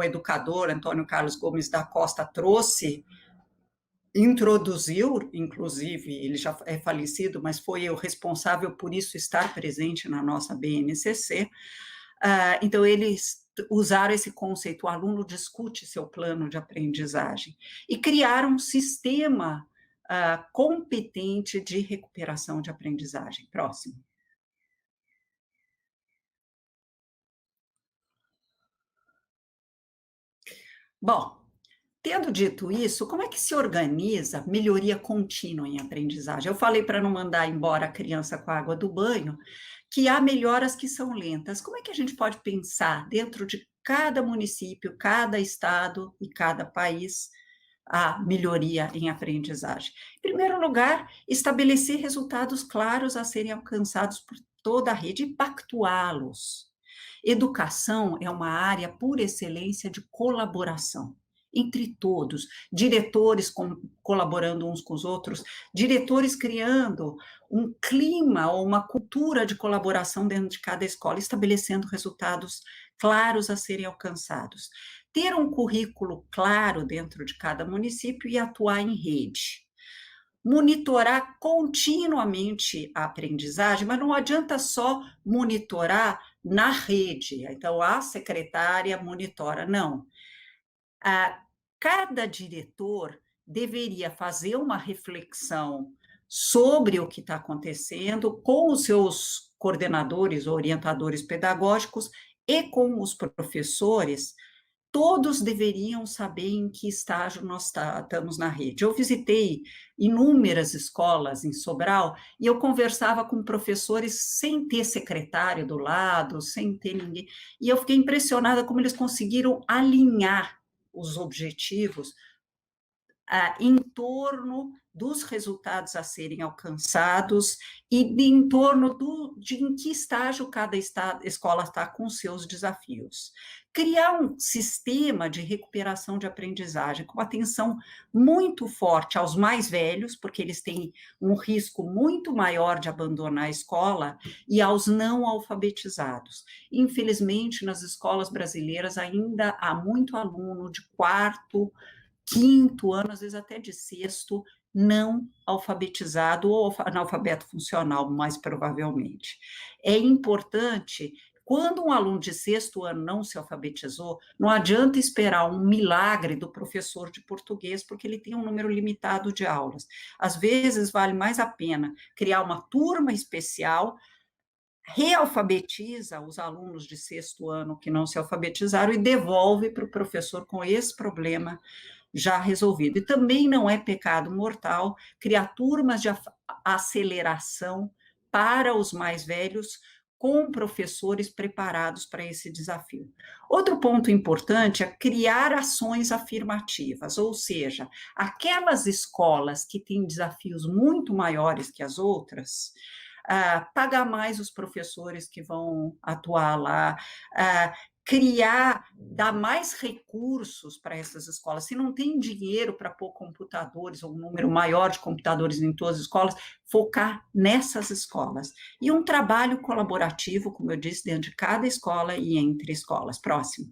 educador Antônio Carlos Gomes da Costa trouxe, introduziu, inclusive, ele já é falecido, mas foi o responsável por isso estar presente na nossa BNCC. Então, eles usaram esse conceito, o aluno discute seu plano de aprendizagem, e criaram um sistema competente de recuperação de aprendizagem. Próximo. Bom, Tendo dito isso, como é que se organiza melhoria contínua em aprendizagem? Eu falei para não mandar embora a criança com a água do banho, que há melhoras que são lentas. Como é que a gente pode pensar dentro de cada município, cada estado e cada país a melhoria em aprendizagem? Em primeiro lugar, estabelecer resultados claros a serem alcançados por toda a rede e pactuá-los. Educação é uma área por excelência de colaboração entre todos, diretores colaborando uns com os outros, diretores criando um clima ou uma cultura de colaboração dentro de cada escola, estabelecendo resultados claros a serem alcançados. Ter um currículo claro dentro de cada município e atuar em rede. Monitorar continuamente a aprendizagem, mas não adianta só monitorar na rede. Então, a secretária monitora, não. Cada diretor deveria fazer uma reflexão sobre o que está acontecendo com os seus coordenadores, orientadores pedagógicos e com os professores. Todos deveriam saber em que estágio nós estamos na rede. Eu visitei inúmeras escolas em Sobral e eu conversava com professores sem ter secretário do lado, sem ter ninguém, e eu fiquei impressionada como eles conseguiram alinhar os objetivos em torno dos resultados a serem alcançados e em torno de em que estágio cada escola está com seus desafios. Criar um sistema de recuperação de aprendizagem com atenção muito forte aos mais velhos, porque eles têm um risco muito maior de abandonar a escola, e aos não alfabetizados. Infelizmente, nas escolas brasileiras ainda há muito aluno de quarto, quinto ano, às vezes até de sexto, não alfabetizado ou analfabeto funcional, mais provavelmente. É importante, quando um aluno de sexto ano não se alfabetizou, não adianta esperar um milagre do professor de português, porque ele tem um número limitado de aulas. Às vezes, vale mais a pena criar uma turma especial, realfabetiza os alunos de sexto ano que não se alfabetizaram e devolve para o professor com esse problema já resolvido. E também não é pecado mortal criar turmas de aceleração para os mais velhos, com professores preparados para esse desafio. Outro ponto importante é criar ações afirmativas, ou seja, aquelas escolas que têm desafios muito maiores que as outras, pagar mais os professores que vão atuar lá, dar mais recursos para essas escolas. Se não tem dinheiro para pôr computadores, ou um número maior de computadores em todas as escolas, focar nessas escolas. E um trabalho colaborativo, como eu disse, dentro de cada escola e entre escolas. Próximo.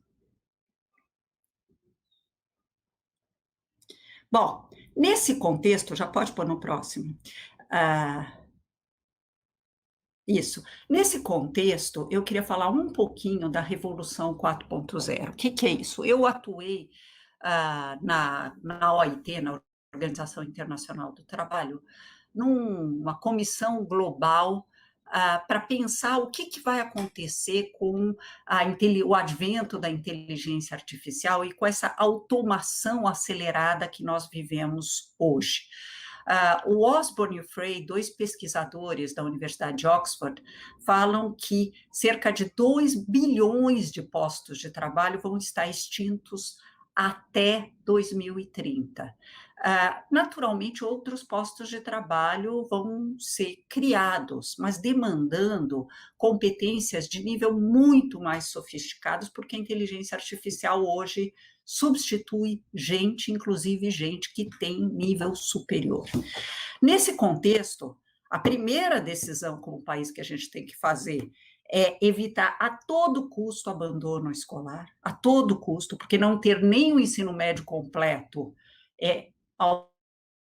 Bom, nesse contexto, já pode pôr no próximo. Isso. Nesse contexto, eu queria falar um pouquinho da Revolução 4.0. O que é isso? Eu atuei na OIT, na Organização Internacional do Trabalho, numa comissão global para pensar o que vai acontecer com o advento da inteligência artificial e com essa automação acelerada que nós vivemos hoje. O Osborne e o Frey, dois pesquisadores da Universidade de Oxford, falam que cerca de 2 bilhões de postos de trabalho vão estar extintos até 2030. Naturalmente, outros postos de trabalho vão ser criados, mas demandando competências de nível muito mais sofisticados, porque a inteligência artificial hoje substitui gente, inclusive gente que tem nível superior. Nesse contexto, a primeira decisão como país que a gente tem que fazer é evitar a todo custo o abandono escolar, a todo custo, porque não ter nem o ensino médio completo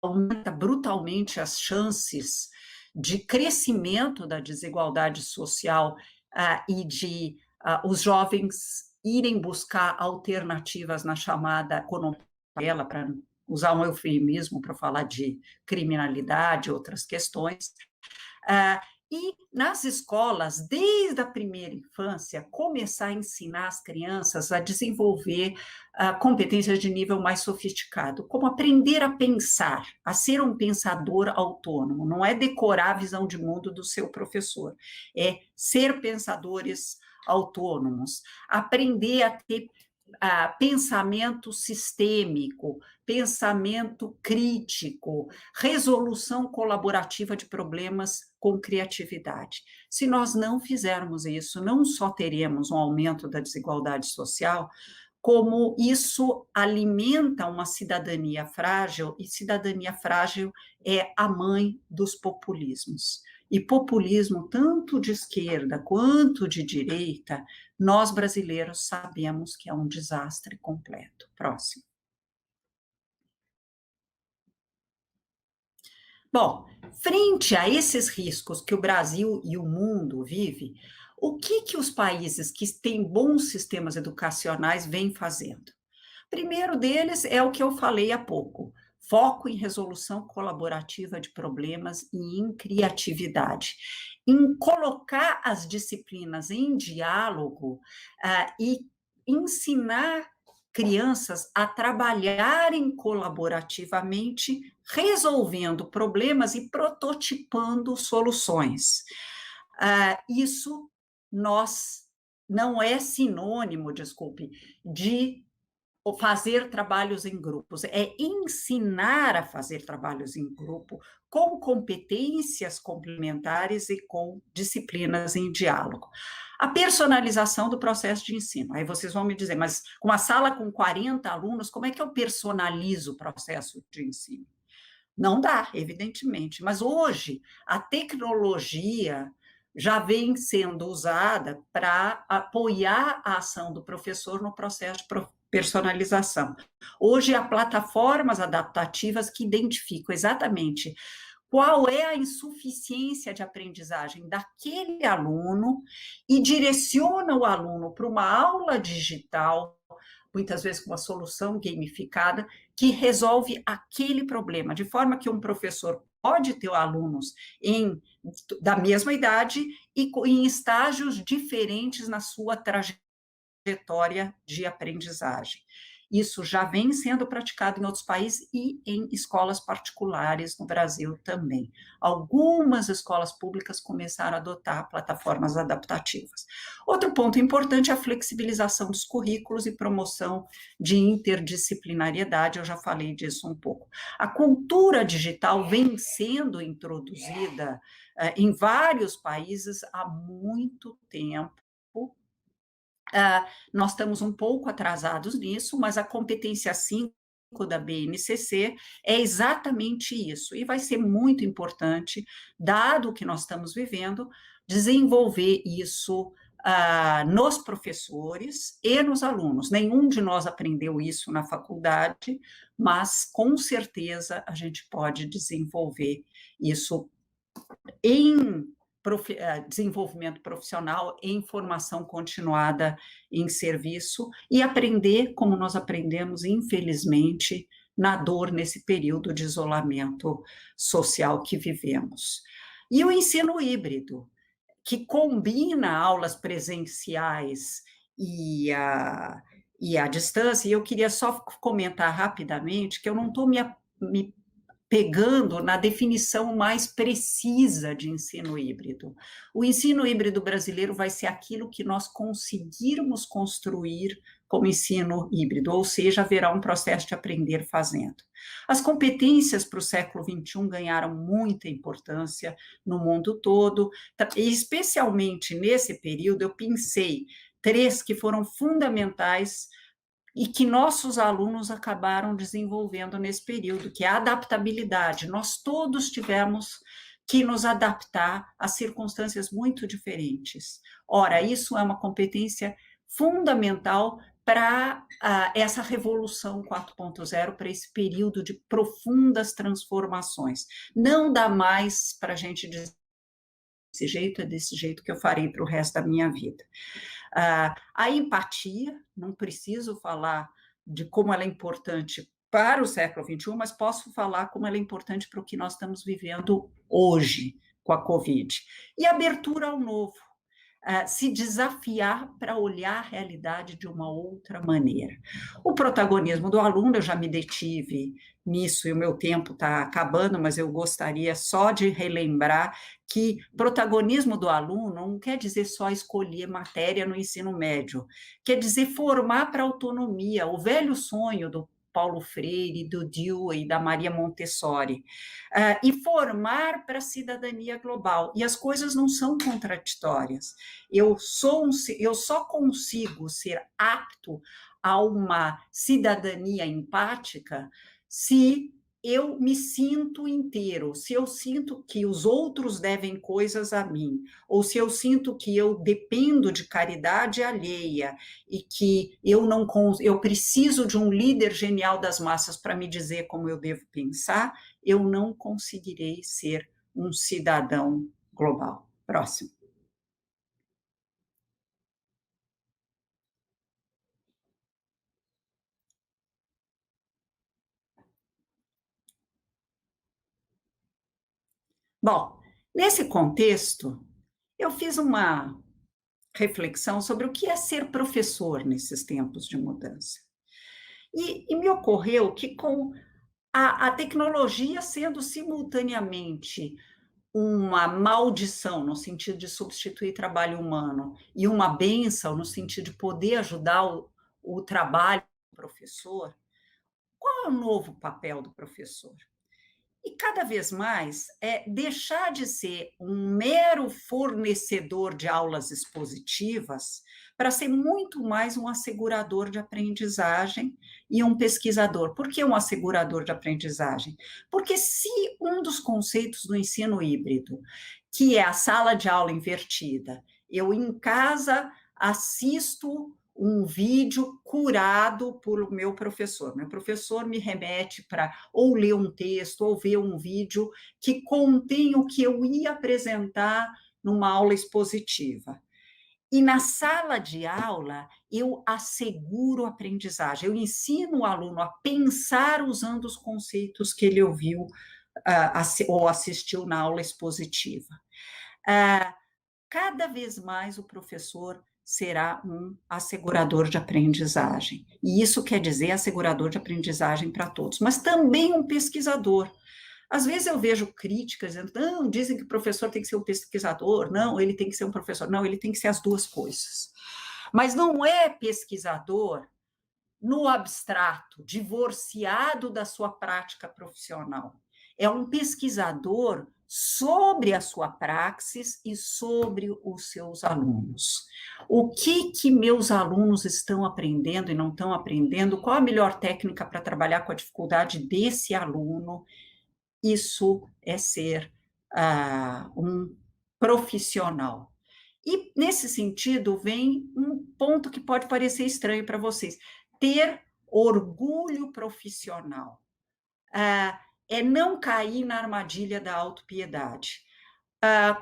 aumenta brutalmente as chances de crescimento da desigualdade social e de os jovens irem buscar alternativas na chamada economia, para usar um eufemismo para falar de criminalidade e outras questões, E nas escolas, desde a primeira infância, começar a ensinar as crianças a desenvolver competências de nível mais sofisticado, como aprender a pensar, a ser um pensador autônomo, não é decorar a visão de mundo do seu professor, é ser pensadores autônomos, aprender a ter pensamento sistêmico, pensamento crítico, resolução colaborativa de problemas com criatividade. Se nós não fizermos isso, não só teremos um aumento da desigualdade social, como isso alimenta uma cidadania frágil, e cidadania frágil é a mãe dos populismos. E populismo, tanto de esquerda quanto de direita, nós brasileiros sabemos que é um desastre completo. Próximo. Bom, frente a esses riscos que o Brasil e o mundo vivem, o que os países que têm bons sistemas educacionais vêm fazendo? Primeiro deles é o que eu falei há pouco, foco em resolução colaborativa de problemas e em criatividade, em colocar as disciplinas em diálogo e ensinar crianças a trabalharem colaborativamente, resolvendo problemas e prototipando soluções. Isso não é sinônimo, desculpe, de fazer trabalhos em grupos, é ensinar a fazer trabalhos em grupo com competências complementares e com disciplinas em diálogo. A personalização do processo de ensino. Aí vocês vão me dizer, mas com uma sala com 40 alunos, como é que eu personalizo o processo de ensino? Não dá, evidentemente, mas hoje a tecnologia já vem sendo usada para apoiar a ação do professor no processo de personalização. Hoje há plataformas adaptativas que identificam exatamente qual é a insuficiência de aprendizagem daquele aluno e direciona o aluno para uma aula digital, muitas vezes com uma solução gamificada, que resolve aquele problema, de forma que um professor pode ter alunos da mesma idade e em estágios diferentes na sua trajetória de aprendizagem. Isso já vem sendo praticado em outros países e em escolas particulares no Brasil também. Algumas escolas públicas começaram a adotar plataformas adaptativas. Outro ponto importante é a flexibilização dos currículos e promoção de interdisciplinariedade, eu já falei disso um pouco. A cultura digital vem sendo introduzida em vários países há muito tempo. Nós estamos um pouco atrasados nisso, mas a competência 5 da BNCC é exatamente isso, e vai ser muito importante, dado o que nós estamos vivendo, desenvolver isso nos professores e nos alunos. Nenhum de nós aprendeu isso na faculdade, mas com certeza a gente pode desenvolver isso em desenvolvimento profissional, em formação continuada em serviço, e aprender como nós aprendemos, infelizmente, na dor nesse período de isolamento social que vivemos. E o ensino híbrido, que combina aulas presenciais e a distância, e eu queria só comentar rapidamente que eu não estou me pegando na definição mais precisa de ensino híbrido. O ensino híbrido brasileiro vai ser aquilo que nós conseguirmos construir como ensino híbrido, ou seja, haverá um processo de aprender fazendo. As competências para o século XXI ganharam muita importância no mundo todo, e especialmente nesse período eu pensei 3 que foram fundamentais e que nossos alunos acabaram desenvolvendo nesse período, que é a adaptabilidade. Nós todos tivemos que nos adaptar a circunstâncias muito diferentes. Ora, isso é uma competência fundamental para essa revolução 4.0, para esse período de profundas transformações. Não dá mais para a gente dizer desse jeito, é desse jeito que eu farei para o resto da minha vida. A empatia, não preciso falar de como ela é importante para o século XXI, mas posso falar como ela é importante para o que nós estamos vivendo hoje, com a Covid. E abertura ao novo. Se desafiar para olhar a realidade de uma outra maneira. O protagonismo do aluno, eu já me detive nisso, e o meu tempo está acabando, mas eu gostaria só de relembrar que protagonismo do aluno não quer dizer só escolher matéria no ensino médio, quer dizer formar para a autonomia, o velho sonho do Paulo Freire, do Dewey, da Maria Montessori, e formar para a cidadania global. E as coisas não são contraditórias. Eu só consigo ser apto a uma cidadania empática se eu me sinto inteiro, se eu sinto que os outros devem coisas a mim, ou se eu sinto que eu dependo de caridade alheia e que eu preciso de um líder genial das massas para me dizer como eu devo pensar, eu não conseguirei ser um cidadão global. Próximo. Bom, nesse contexto, eu fiz uma reflexão sobre o que é ser professor nesses tempos de mudança. E me ocorreu que, com a tecnologia sendo simultaneamente uma maldição, no sentido de substituir trabalho humano, e uma bênção, no sentido de poder ajudar o trabalho do professor, qual é o novo papel do professor? E cada vez mais é deixar de ser um mero fornecedor de aulas expositivas para ser muito mais um assegurador de aprendizagem e um pesquisador. Por que um assegurador de aprendizagem? Porque se um dos conceitos do ensino híbrido, que é a sala de aula invertida, eu em casa assisto um vídeo curado por meu professor. Meu professor me remete para ou ler um texto ou ver um vídeo que contém o que eu ia apresentar numa aula expositiva. E na sala de aula, eu asseguro a aprendizagem, eu ensino o aluno a pensar usando os conceitos que ele ouviu ou assistiu na aula expositiva. Cada vez mais o professor será um assegurador de aprendizagem. E isso quer dizer assegurador de aprendizagem para todos, mas também um pesquisador. Às vezes eu vejo críticas dizendo, não, dizem que o professor tem que ser um pesquisador, não, ele tem que ser um professor, não, ele tem que ser as duas coisas. Mas não é pesquisador no abstrato, divorciado da sua prática profissional. É um pesquisador sobre a sua praxis e sobre os seus alunos. O que meus alunos estão aprendendo e não estão aprendendo? Qual a melhor técnica para trabalhar com a dificuldade desse aluno? Isso é ser um profissional. E, nesse sentido, vem um ponto que pode parecer estranho para vocês. Ter orgulho profissional. É não cair na armadilha da autopiedade.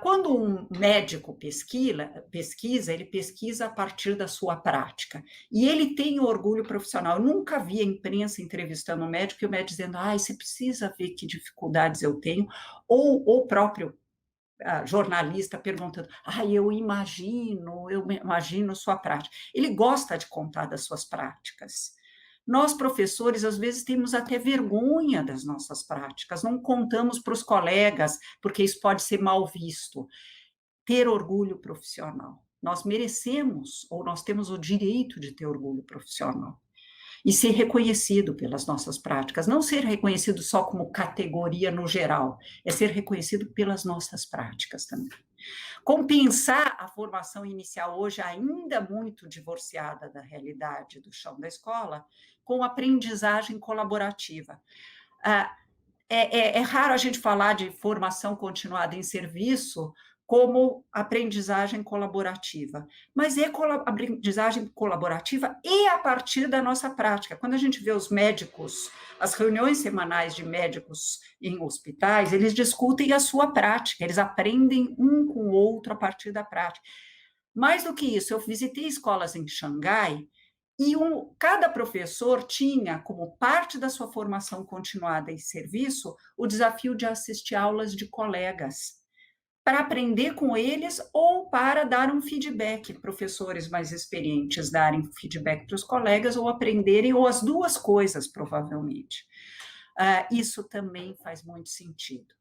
Quando um médico pesquisa, ele pesquisa a partir da sua prática. E ele tem orgulho profissional. Eu nunca vi a imprensa entrevistando um médico e o médico dizendo, você precisa ver que dificuldades eu tenho, ou o próprio jornalista perguntando, eu imagino sua prática. Ele gosta de contar das suas práticas. Nós, professores, às vezes temos até vergonha das nossas práticas, não contamos para os colegas, porque isso pode ser mal visto. Ter orgulho profissional. Nós merecemos, ou nós temos o direito de ter orgulho profissional. E ser reconhecido pelas nossas práticas, não ser reconhecido só como categoria no geral, é ser reconhecido pelas nossas práticas também. Compensar a formação inicial hoje ainda muito divorciada da realidade do chão da escola, com aprendizagem colaborativa. É raro a gente falar de formação continuada em serviço como aprendizagem colaborativa, mas é aprendizagem colaborativa e a partir da nossa prática. Quando a gente vê os médicos, as reuniões semanais de médicos em hospitais, eles discutem a sua prática, eles aprendem um com o outro a partir da prática. Mais do que isso, eu visitei escolas em Xangai e cada professor tinha, como parte da sua formação continuada em serviço, o desafio de assistir aulas de colegas. para aprender com eles ou para dar um feedback, professores mais experientes darem feedback para os colegas ou aprenderem, ou as duas coisas, provavelmente. Isso também faz muito sentido.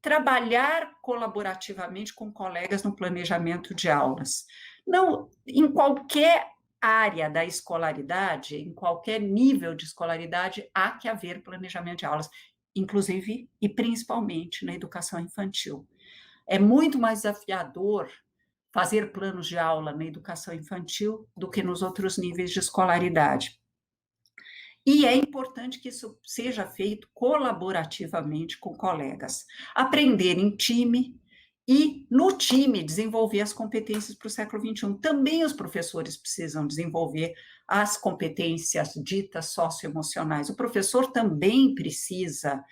Trabalhar colaborativamente com colegas no planejamento de aulas. Não, em qualquer área da escolaridade, em qualquer nível de escolaridade, há que haver planejamento de aulas, inclusive e principalmente na educação infantil. É muito mais desafiador fazer planos de aula na educação infantil do que nos outros níveis de escolaridade. E é importante que isso seja feito colaborativamente com colegas. Aprender em time e, no time, desenvolver as competências para o século XXI. Também os professores precisam desenvolver as competências ditas socioemocionais. O professor também precisa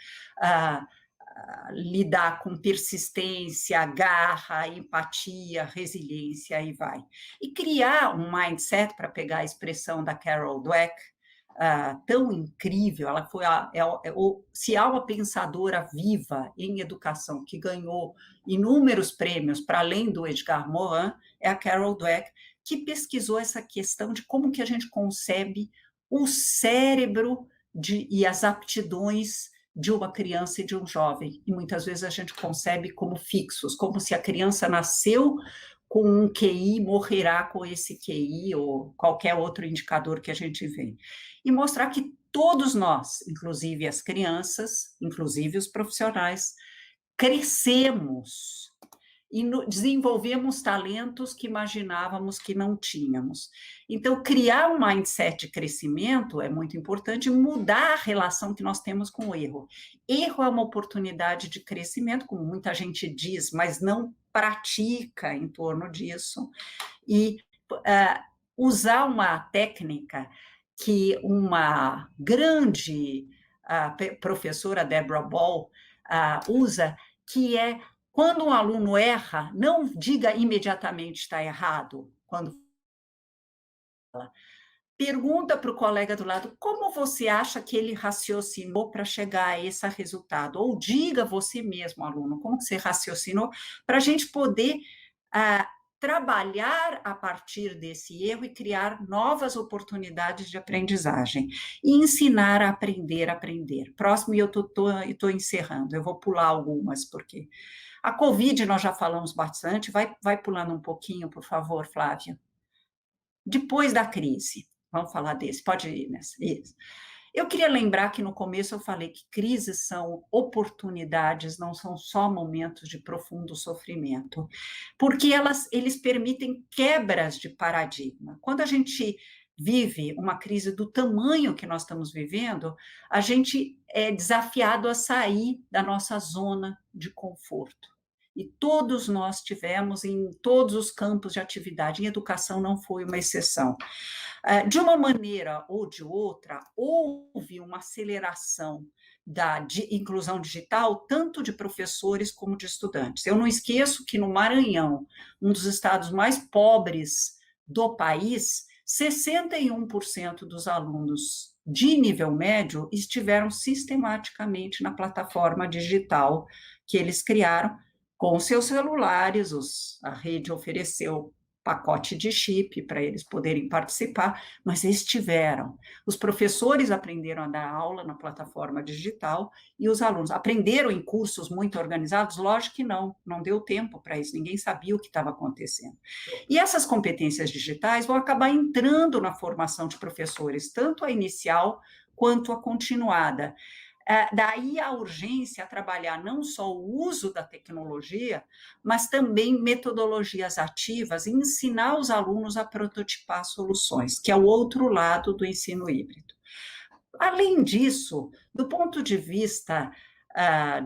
lidar com persistência, garra, empatia, resiliência, e vai. E criar um mindset, para pegar a expressão da Carol Dweck, tão incrível, ela foi se há uma pensadora viva em educação que ganhou inúmeros prêmios para além do Edgar Morin, é a Carol Dweck, que pesquisou essa questão de como que a gente concebe o cérebro e as aptidões de uma criança e de um jovem, e muitas vezes a gente concebe como fixos, como se a criança nasceu com um QI, morrerá com esse QI, ou qualquer outro indicador que a gente vê. E mostrar que todos nós, inclusive as crianças, inclusive os profissionais, crescemos e desenvolvemos talentos que imaginávamos que não tínhamos. Então, criar um mindset de crescimento é muito importante, mudar a relação que nós temos com o erro. Erro é uma oportunidade de crescimento, como muita gente diz, mas não pratica em torno disso. E usar uma técnica que uma grande professora, Deborah Ball, usa, que é: quando um aluno erra, não diga imediatamente está errado. Quando fala, pergunta para o colega do lado como você acha que ele raciocinou para chegar a esse resultado. Ou diga você mesmo, aluno, como que você raciocinou, para a gente poder trabalhar a partir desse erro e criar novas oportunidades de aprendizagem. E ensinar a aprender. Próximo, e eu estou encerrando, eu vou pular algumas, porque... A Covid nós já falamos bastante, vai pulando um pouquinho, por favor, Flávia. Depois da crise, vamos falar desse, pode ir nessa. Isso. Eu queria lembrar que no começo eu falei que crises são oportunidades, não são só momentos de profundo sofrimento, porque eles permitem quebras de paradigma. Quando a gente vive uma crise do tamanho que nós estamos vivendo, a gente é desafiado a sair da nossa zona de conforto. E todos nós tivemos em todos os campos de atividade, em educação não foi uma exceção. De uma maneira ou de outra, houve uma aceleração da inclusão digital, tanto de professores como de estudantes. Eu não esqueço que no Maranhão, um dos estados mais pobres do país, 61% dos alunos de nível médio estiveram sistematicamente na plataforma digital que eles criaram, com seus celulares. A rede ofereceu pacote de chip para eles poderem participar, mas estiveram. Os professores aprenderam a dar aula na plataforma digital e os alunos aprenderam em cursos muito organizados? Lógico que não deu tempo para isso, ninguém sabia o que estava acontecendo. E essas competências digitais vão acabar entrando na formação de professores, tanto a inicial quanto a continuada. Daí a urgência a trabalhar não só o uso da tecnologia, mas também metodologias ativas e ensinar os alunos a prototipar soluções, que é o outro lado do ensino híbrido. Além disso, do ponto de vista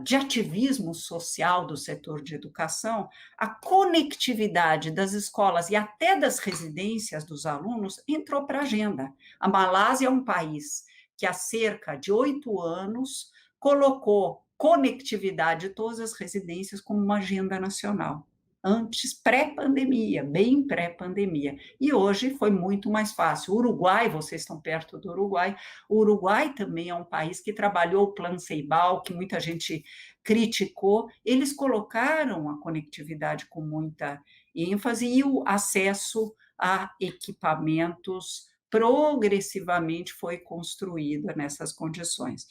de ativismo social do setor de educação, a conectividade das escolas e até das residências dos alunos entrou para a agenda. A Malásia é um país que há cerca de 8 anos colocou conectividade de todas as residências como uma agenda nacional. antes, pré-pandemia, bem pré-pandemia. E hoje foi muito mais fácil. O Uruguai, vocês estão perto do Uruguai, o Uruguai também é um país que trabalhou o Plano Ceibal, que muita gente criticou. Eles colocaram a conectividade com muita ênfase e o acesso a equipamentos progressivamente foi construída nessas condições.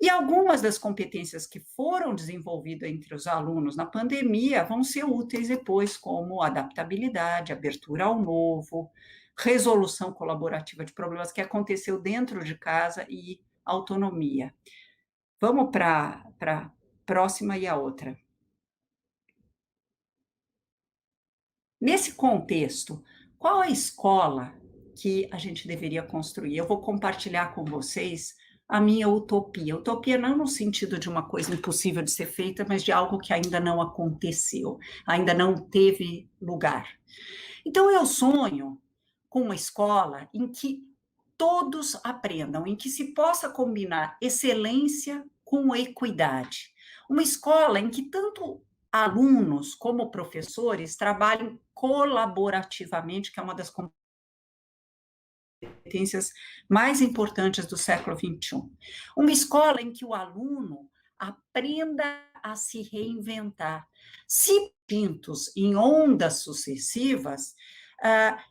E algumas das competências que foram desenvolvidas entre os alunos na pandemia vão ser úteis depois, como adaptabilidade, abertura ao novo, resolução colaborativa de problemas que aconteceu dentro de casa e autonomia. Vamos para a próxima e a outra. Nesse contexto, qual a escola que a gente deveria construir? Eu vou compartilhar com vocês a minha utopia. Utopia não no sentido de uma coisa impossível de ser feita, mas de algo que ainda não aconteceu, ainda não teve lugar. Então, eu sonho com uma escola em que todos aprendam, em que se possa combinar excelência com equidade. Uma escola em que tanto alunos como professores trabalhem colaborativamente, que é uma das competências mais importantes do século XXI. Uma escola em que o aluno aprenda a se reinventar. Se pintos em ondas sucessivas,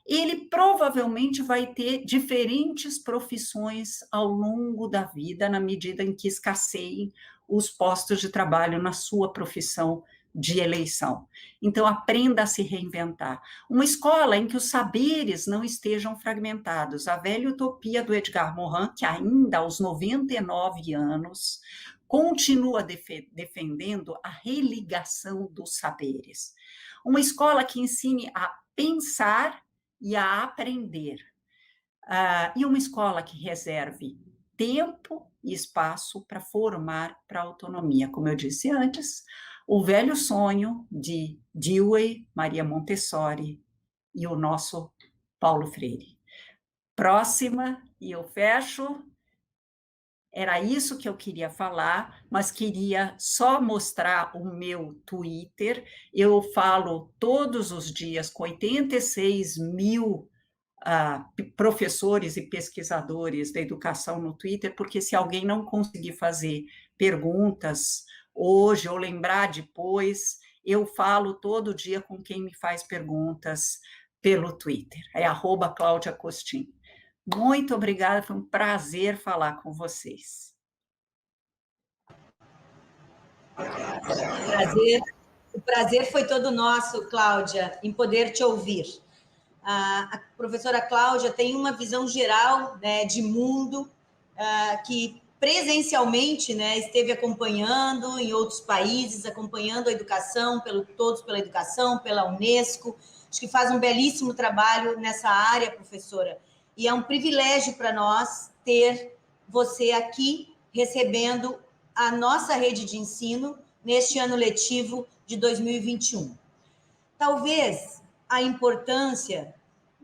ele provavelmente vai ter diferentes profissões ao longo da vida, na medida em que escasseiem os postos de trabalho na sua profissão de eleição. Então, aprenda a se reinventar. Uma escola em que os saberes não estejam fragmentados. A velha utopia do Edgar Morin, que ainda aos 99 anos continua defendendo a religação dos saberes. Uma escola que ensine a pensar e a aprender. E uma escola que reserve tempo e espaço para formar para a autonomia. Como eu disse antes, o velho sonho de Dewey, Maria Montessori e o nosso Paulo Freire. Próxima, e eu fecho. Era isso que eu queria falar, mas queria só mostrar o meu Twitter. Eu falo todos os dias com 86 mil professores e pesquisadores da educação no Twitter, porque se alguém não conseguir fazer perguntas hoje ou lembrar depois, eu falo todo dia com quem me faz perguntas pelo Twitter. É @Cláudia Costin. Muito obrigada, foi um prazer falar com vocês. O prazer foi todo nosso, Cláudia, em poder te ouvir. A professora Cláudia tem uma visão geral, né, de mundo, que presencialmente, né, esteve acompanhando em outros países, acompanhando a educação, Todos pela Educação, pela Unesco. Acho que faz um belíssimo trabalho nessa área, professora. E é um privilégio para nós ter você aqui recebendo a nossa rede de ensino neste ano letivo de 2021. Talvez a importância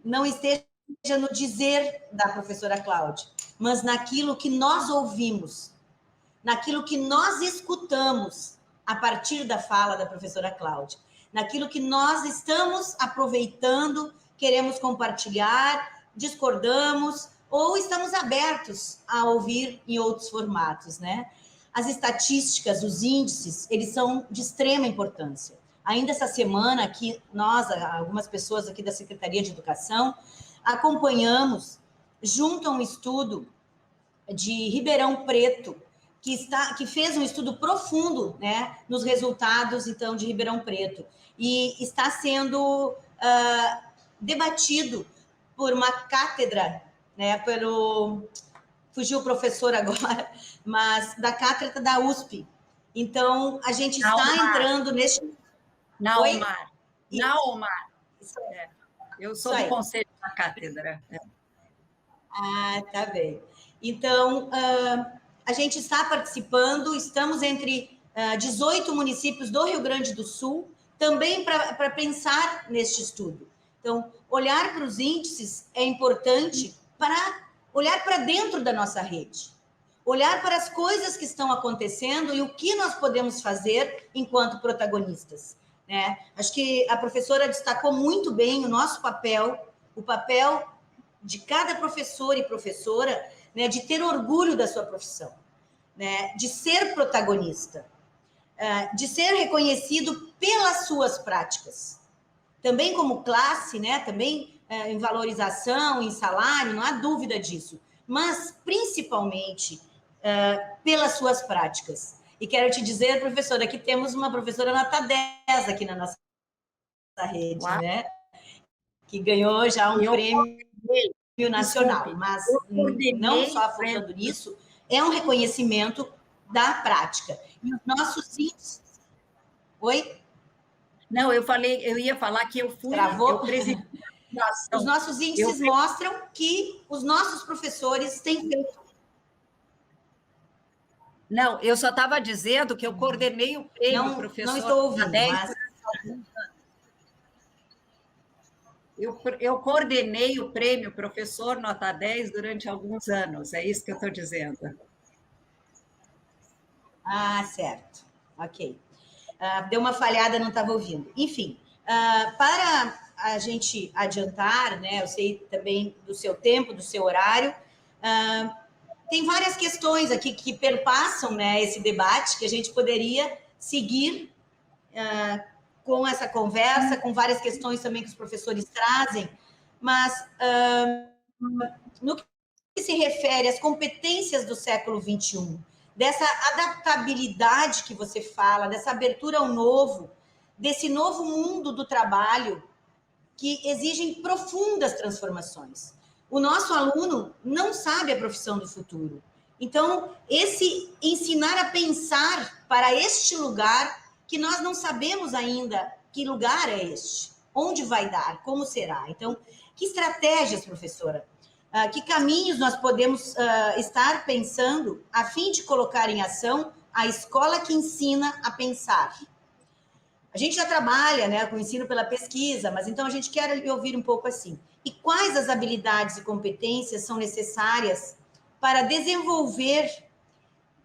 não esteja no dizer da professora Cláudia, mas naquilo que nós ouvimos, naquilo que nós escutamos a partir da fala da professora Cláudia, naquilo que nós estamos aproveitando, queremos compartilhar, discordamos ou estamos abertos a ouvir em outros formatos, né? As estatísticas, os índices, eles são de extrema importância. Ainda essa semana aqui, nós, algumas pessoas aqui da Secretaria de Educação, acompanhamos, junto a um estudo de Ribeirão Preto, que fez um estudo profundo, né, nos resultados, então, de Ribeirão Preto, e está sendo debatido por uma cátedra, né, fugiu o professor agora, mas da cátedra da USP. Então, a gente está entrando neste... Naomar. Eu sou do conselho da cátedra. Tá bem. Então, a gente está participando, estamos entre 18 municípios do Rio Grande do Sul, também para pensar neste estudo. Então, olhar para os índices é importante para olhar para dentro da nossa rede, olhar para as coisas que estão acontecendo e o que nós podemos fazer enquanto protagonistas. né? Acho que a professora destacou muito bem o nosso papel, o papel de cada professor e professora, né, de ter orgulho da sua profissão, né, de ser protagonista, de ser reconhecido pelas suas práticas. Também como classe, né, também em valorização, em salário, não há dúvida disso, mas principalmente pelas suas práticas. E quero te dizer, professora, que temos uma professora nota 10 aqui na nossa rede, Uau. né, que ganhou já um prêmio nacional, Desculpe, mas coordenei, não só focando nisso, é um reconhecimento da prática. E os nossos índices... Oi? Não, eu ia falar que eu presidi a Os nossos índices mostram que os nossos professores têm feito... Não, eu só estava dizendo que eu coordenei o prêmio professor. Não estou ouvindo, 10, mas... Eu coordenei o prêmio Professor Nota 10 durante alguns anos, é isso que eu estou dizendo. Ah, certo. Ok. Deu uma falhada, não estava ouvindo. Enfim, para a gente adiantar, né, eu sei também do seu tempo, do seu horário, tem várias questões aqui que perpassam, né, esse debate, que a gente poderia seguir com essa conversa, com várias questões também que os professores trazem, mas no que se refere às competências do século XXI, dessa adaptabilidade que você fala, dessa abertura ao novo, desse novo mundo do trabalho que exigem profundas transformações. O nosso aluno não sabe a profissão do futuro. Então, esse ensinar a pensar para este lugar que nós não sabemos ainda que lugar é este, onde vai dar, como será. Então, que estratégias, professora? Que caminhos nós podemos estar pensando a fim de colocar em ação a escola que ensina a pensar? A gente já trabalha, né, com o ensino pela pesquisa, mas então a gente quer ouvir um pouco assim. E quais as habilidades e competências são necessárias para desenvolver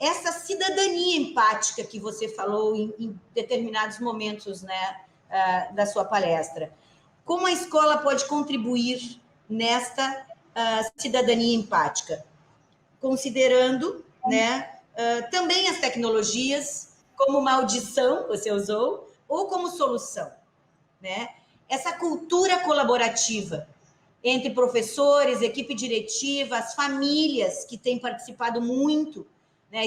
essa cidadania empática que você falou em determinados momentos, né, da sua palestra? Como a escola pode contribuir nesta cidadania empática? Considerando, né, também as tecnologias como maldição, você usou, ou como solução, né? Essa cultura colaborativa entre professores, equipe diretiva, as famílias que têm participado muito, né?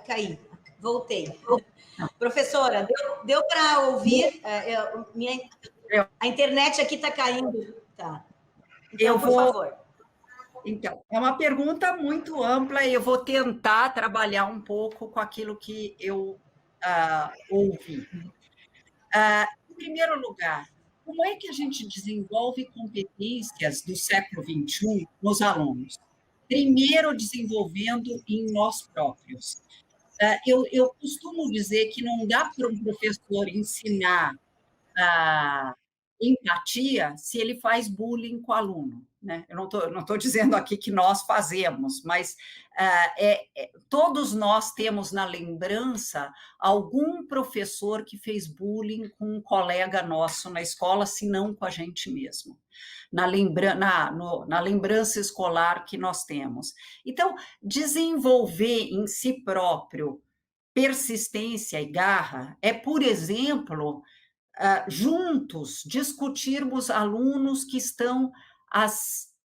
Caí, voltei. Professora, deu para ouvir? A internet aqui está caindo. Tá. Então, por favor. Então, é uma pergunta muito ampla e eu vou tentar trabalhar um pouco com aquilo que eu ouvi. Em primeiro lugar, como é que a gente desenvolve competências do século XXI nos alunos? Primeiro, desenvolvendo em nós próprios. Eu costumo dizer que não dá para um professor ensinar a empatia se ele faz bullying com o aluno, né? Eu não estou dizendo aqui que nós fazemos, mas todos nós temos na lembrança algum professor que fez bullying com um colega nosso na escola, se não com a gente mesmo, na lembrança escolar que nós temos. Então, desenvolver em si próprio persistência e garra é, por exemplo, juntos discutirmos alunos que estão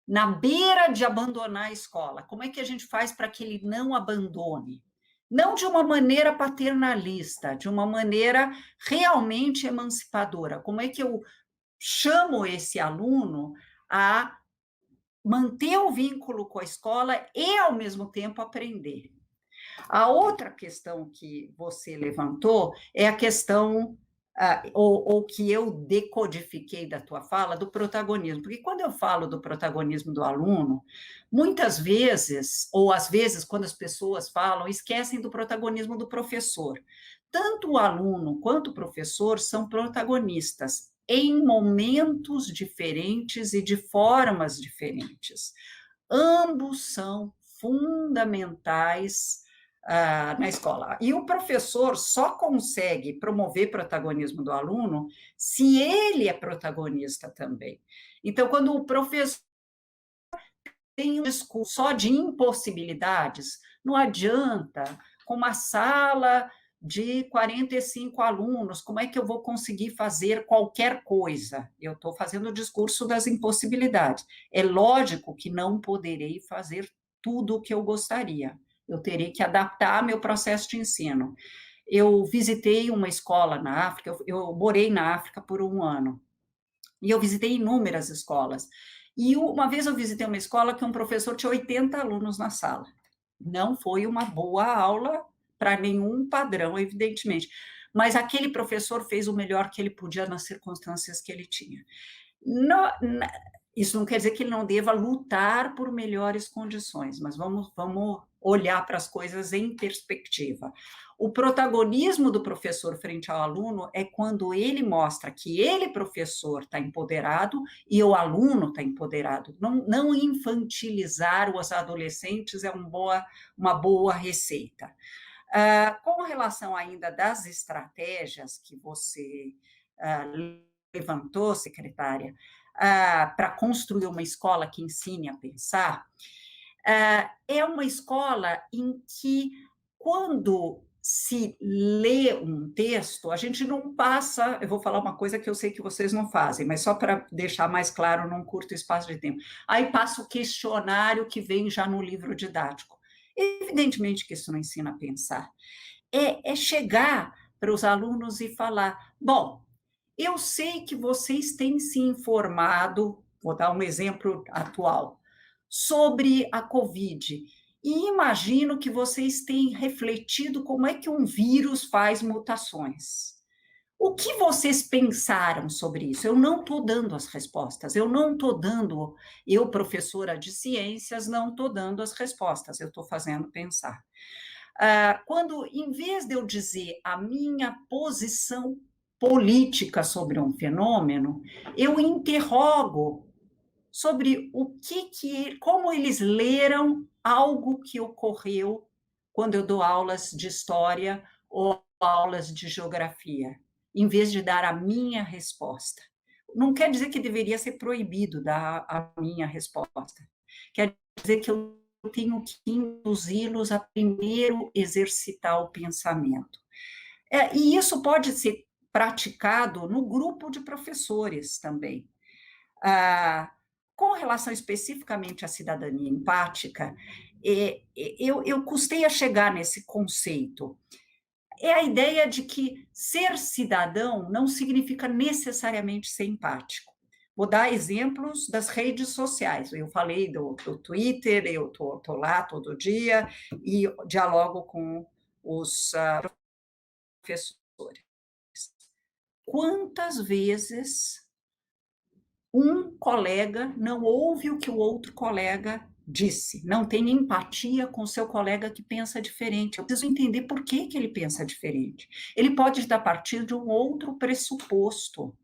na beira de abandonar a escola. Como é que a gente faz para que ele não abandone? Não de uma maneira paternalista, de uma maneira realmente emancipadora. Como é que eu chamo esse aluno a manter o vínculo com a escola e, ao mesmo tempo, aprender? A outra questão que você levantou é a questão ou que eu decodifiquei da tua fala, do protagonismo. Porque quando eu falo do protagonismo do aluno, muitas vezes, ou às vezes, quando as pessoas falam, esquecem do protagonismo do professor. Tanto o aluno quanto o professor são protagonistas em momentos diferentes e de formas diferentes. Ambos são fundamentais na escola. E o professor só consegue promover protagonismo do aluno se ele é protagonista também. Então, quando o professor tem um discurso só de impossibilidades, não adianta, com uma sala de 45 alunos, como é que eu vou conseguir fazer qualquer coisa? Eu estou fazendo o discurso das impossibilidades. É lógico que não poderei fazer tudo o que eu gostaria. Eu terei que adaptar meu processo de ensino. Eu visitei uma escola na África, eu morei na África por um ano, e eu visitei inúmeras escolas. E uma vez eu visitei uma escola que um professor tinha 80 alunos na sala. Não foi uma boa aula para nenhum padrão, evidentemente, mas aquele professor fez o melhor que ele podia nas circunstâncias que ele tinha. Isso não quer dizer que ele não deva lutar por melhores condições, mas vamos olhar para as coisas em perspectiva. O protagonismo do professor frente ao aluno é quando ele mostra que ele, professor, está empoderado e o aluno está empoderado. Não infantilizar os adolescentes é uma boa receita. Com relação ainda das estratégias que você levantou, secretária, para construir uma escola que ensine a pensar, é uma escola em que, quando se lê um texto, a gente não passa, eu vou falar uma coisa que eu sei que vocês não fazem, mas só para deixar mais claro num curto espaço de tempo. Aí passa o questionário que vem já no livro didático. Evidentemente que isso não ensina a pensar. É chegar para os alunos e falar, bom, eu sei que vocês têm se informado, vou dar um exemplo atual, sobre a Covid, e imagino que vocês têm refletido como é que um vírus faz mutações. O que vocês pensaram sobre isso? Eu não estou dando as respostas, eu, professora de ciências, não estou dando as respostas, eu estou fazendo pensar. Quando, em vez de eu dizer a minha posição política sobre um fenômeno, eu interrogo sobre como eles leram algo que ocorreu quando eu dou aulas de história ou aulas de geografia, em vez de dar a minha resposta. Não quer dizer que deveria ser proibido dar a minha resposta. Quer dizer que eu tenho que induzi-los a primeiro exercitar o pensamento. E isso pode ser praticado no grupo de professores também. Com relação especificamente à cidadania empática, eu custei a chegar nesse conceito. É a ideia de que ser cidadão não significa necessariamente ser empático. Vou dar exemplos das redes sociais. Eu falei do Twitter, eu estou lá todo dia e dialogo com os professores. Quantas vezes um colega não ouve o que o outro colega disse, não tem empatia com o seu colega que pensa diferente. Eu preciso entender por que ele pensa diferente. Ele pode estar partindo de um outro pressuposto.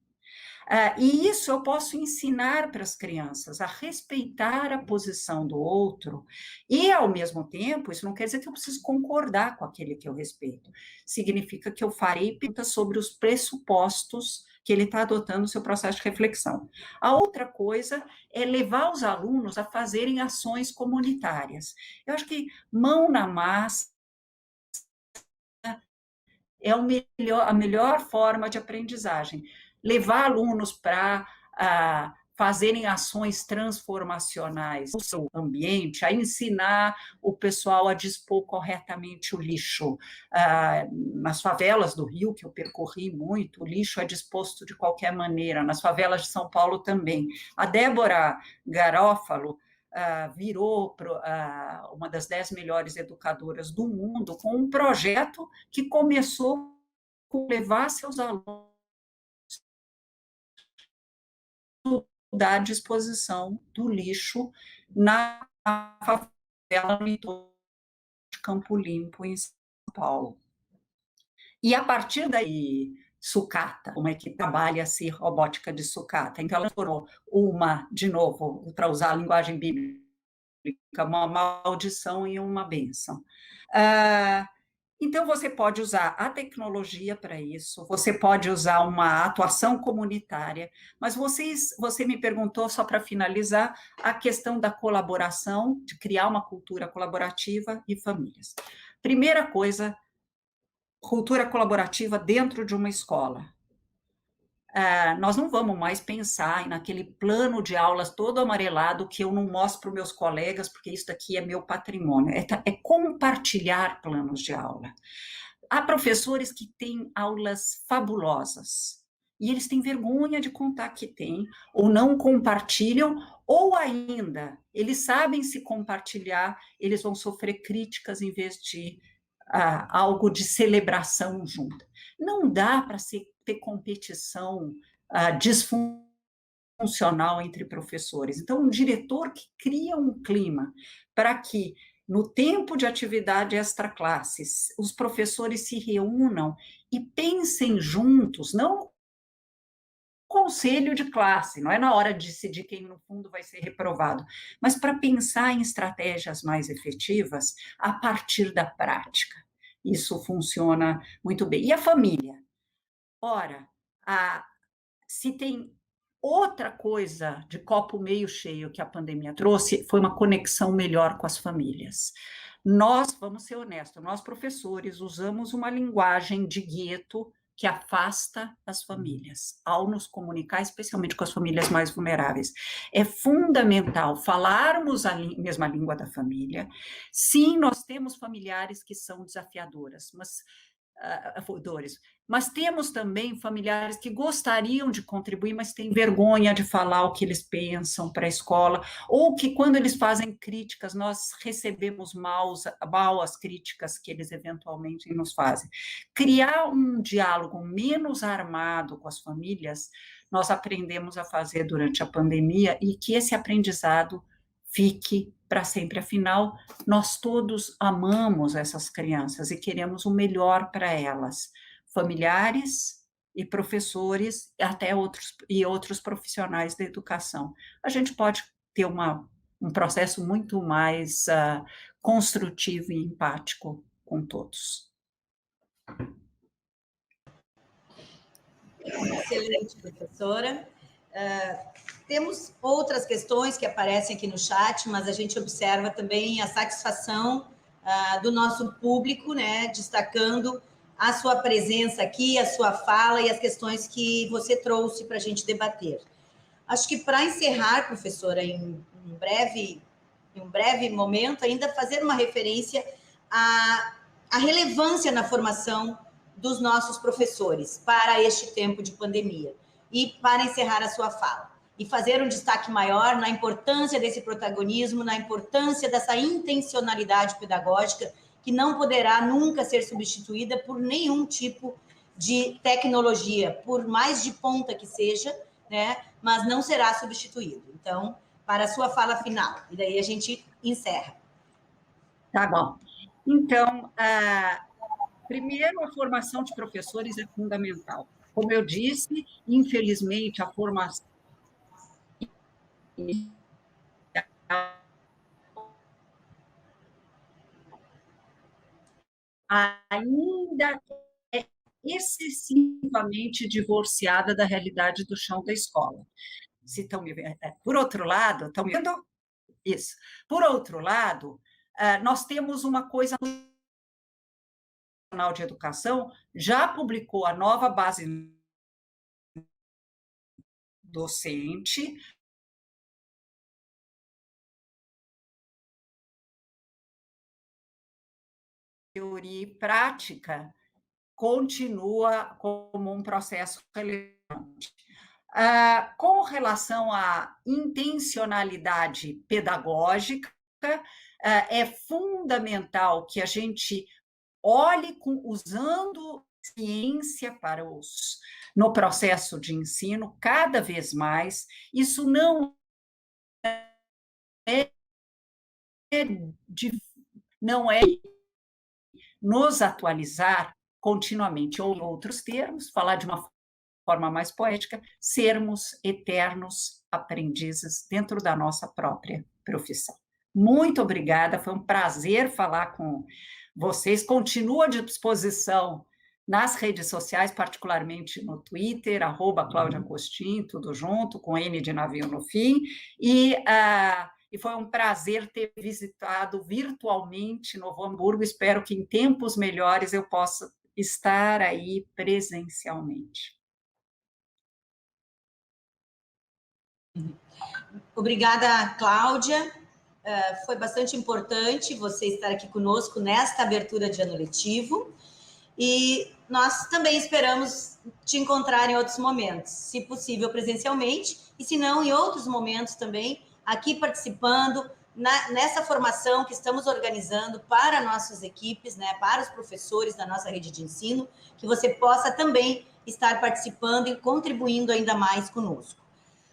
E isso eu posso ensinar para as crianças a respeitar a posição do outro e, ao mesmo tempo, isso não quer dizer que eu preciso concordar com aquele que eu respeito. Significa que eu farei perguntas sobre os pressupostos que ele está adotando no seu processo de reflexão. A outra coisa é levar os alunos a fazerem ações comunitárias. Eu acho que mão na massa é a melhor forma de aprendizagem. Levar alunos para fazerem ações transformacionais no seu ambiente, a ensinar o pessoal a dispor corretamente o lixo. Nas favelas do Rio, que eu percorri muito, o lixo é disposto de qualquer maneira, nas favelas de São Paulo também. A Débora Garófalo virou uma das 10 melhores educadoras do mundo com um projeto que começou com levar seus alunos da disposição do lixo na favela no entorno de Campo Limpo, em São Paulo. E a partir daí, sucata, como é que trabalha-se robótica de sucata? Então, ela transformou de novo, para usar a linguagem bíblica, uma maldição em uma bênção. Então, você pode usar a tecnologia para isso, você pode usar uma atuação comunitária, mas você me perguntou, só para finalizar, a questão da colaboração, de criar uma cultura colaborativa e famílias. Primeira coisa, cultura colaborativa dentro de uma escola. Nós não vamos mais pensar naquele plano de aulas todo amarelado que eu não mostro para os meus colegas, porque isso aqui é meu patrimônio. É compartilhar planos de aula. Há professores que têm aulas fabulosas, e eles têm vergonha de contar que têm, ou não compartilham, ou ainda, eles sabem se compartilhar, eles vão sofrer críticas em vez de algo de celebração junto. Não dá para ter competição disfuncional entre professores. Então, um diretor que cria um clima para que, no tempo de atividade extra-classes, os professores se reúnam e pensem juntos, não conselho de classe, não é na hora de decidir quem no fundo vai ser reprovado, mas para pensar em estratégias mais efetivas a partir da prática. Isso funciona muito bem. E a família? Ora, se tem outra coisa de copo meio cheio que a pandemia trouxe, foi uma conexão melhor com as famílias. Nós, vamos ser honestos, nós professores usamos uma linguagem de gueto que afasta as famílias, ao nos comunicar, especialmente com as famílias mais vulneráveis. É fundamental falarmos a mesma língua da família. Sim, nós temos familiares que são desafiadoras, mas temos também familiares que gostariam de contribuir, mas têm vergonha de falar o que eles pensam para a escola, ou que quando eles fazem críticas, nós recebemos mal as críticas que eles eventualmente nos fazem. Criar um diálogo menos armado com as famílias, nós aprendemos a fazer durante a pandemia, e que esse aprendizado fique para sempre. Afinal, nós todos amamos essas crianças e queremos o melhor para elas, familiares e professores, até outros profissionais da educação. A gente pode ter um processo muito mais construtivo e empático com todos. Excelente, professora. Temos outras questões que aparecem aqui no chat, mas a gente observa também a satisfação do nosso público, né, destacando a sua presença aqui, a sua fala e as questões que você trouxe para a gente debater. Acho que para encerrar, professora, em um breve momento, ainda fazer uma referência à relevância na formação dos nossos professores para este tempo de pandemia. E para encerrar a sua fala, e fazer um destaque maior na importância desse protagonismo, na importância dessa intencionalidade pedagógica, que não poderá nunca ser substituída por nenhum tipo de tecnologia, por mais de ponta que seja, né? Mas não será substituído. Então, para a sua fala final, e daí a gente encerra. Tá bom. Então, primeiro, a formação de professores é fundamental. Como eu disse, infelizmente, a formação ainda é excessivamente divorciada da realidade do chão da escola. Se estão me vendo, por outro lado, estão me vendo isso. Por outro lado, nós temos uma coisa. O Nacional de Educação já publicou a nova base docente, teoria e prática continua como um processo relevante. Com relação à intencionalidade pedagógica, é fundamental que a gente olhe usando ciência no processo de ensino, cada vez mais. Isso não é nos atualizar continuamente, ou em outros termos, falar de uma forma mais poética, sermos eternos aprendizes dentro da nossa própria profissão. Muito obrigada, foi um prazer falar com vocês. Continuo à disposição nas redes sociais, particularmente no Twitter, @Cláudia Costin, tudo junto, com N de navio no fim, e foi um prazer ter visitado virtualmente Novo Hamburgo. Espero que em tempos melhores eu possa estar aí presencialmente. Obrigada, Cláudia. Foi bastante importante você estar aqui conosco nesta abertura de ano letivo. E nós também esperamos te encontrar em outros momentos, se possível presencialmente, e se não, em outros momentos também, aqui participando nessa formação que estamos organizando para nossas equipes, né, para os professores da nossa rede de ensino, que você possa também estar participando e contribuindo ainda mais conosco.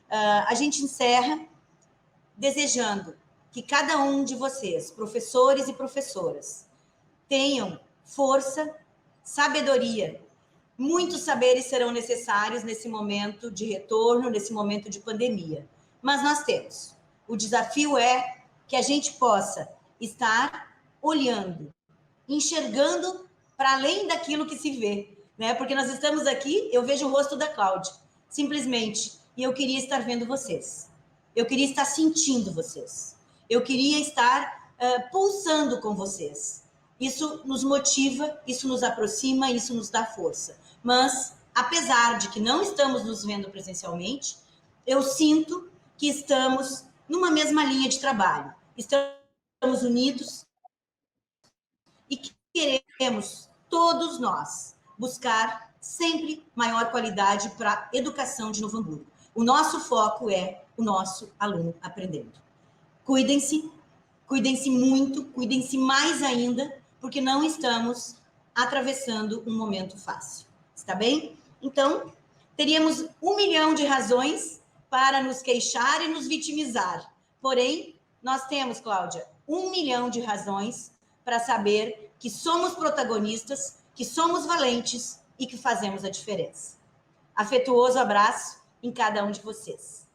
A gente encerra desejando que cada um de vocês, professores e professoras, tenham força, sabedoria. Muitos saberes serão necessários nesse momento de retorno, nesse momento de pandemia. Mas nós temos. O desafio é que a gente possa estar olhando, enxergando para além daquilo que se vê, né? Porque nós estamos aqui, eu vejo o rosto da Cláudia, simplesmente, e eu queria estar vendo vocês. Eu queria estar sentindo vocês. Eu queria estar pulsando com vocês. Isso nos motiva, isso nos aproxima, isso nos dá força. Mas, apesar de que não estamos nos vendo presencialmente, eu sinto que estamos numa mesma linha de trabalho. Estamos unidos e queremos, todos nós, buscar sempre maior qualidade para a educação de Novo Hamburgo. O nosso foco é o nosso aluno aprendendo. Cuidem-se muito, cuidem-se mais ainda, porque não estamos atravessando um momento fácil. Está bem? Então, teríamos 1 milhão de razões para nos queixar e nos vitimizar. Porém, nós temos, Cláudia, 1 milhão de razões para saber que somos protagonistas, que somos valentes e que fazemos a diferença. Afetuoso abraço em cada um de vocês.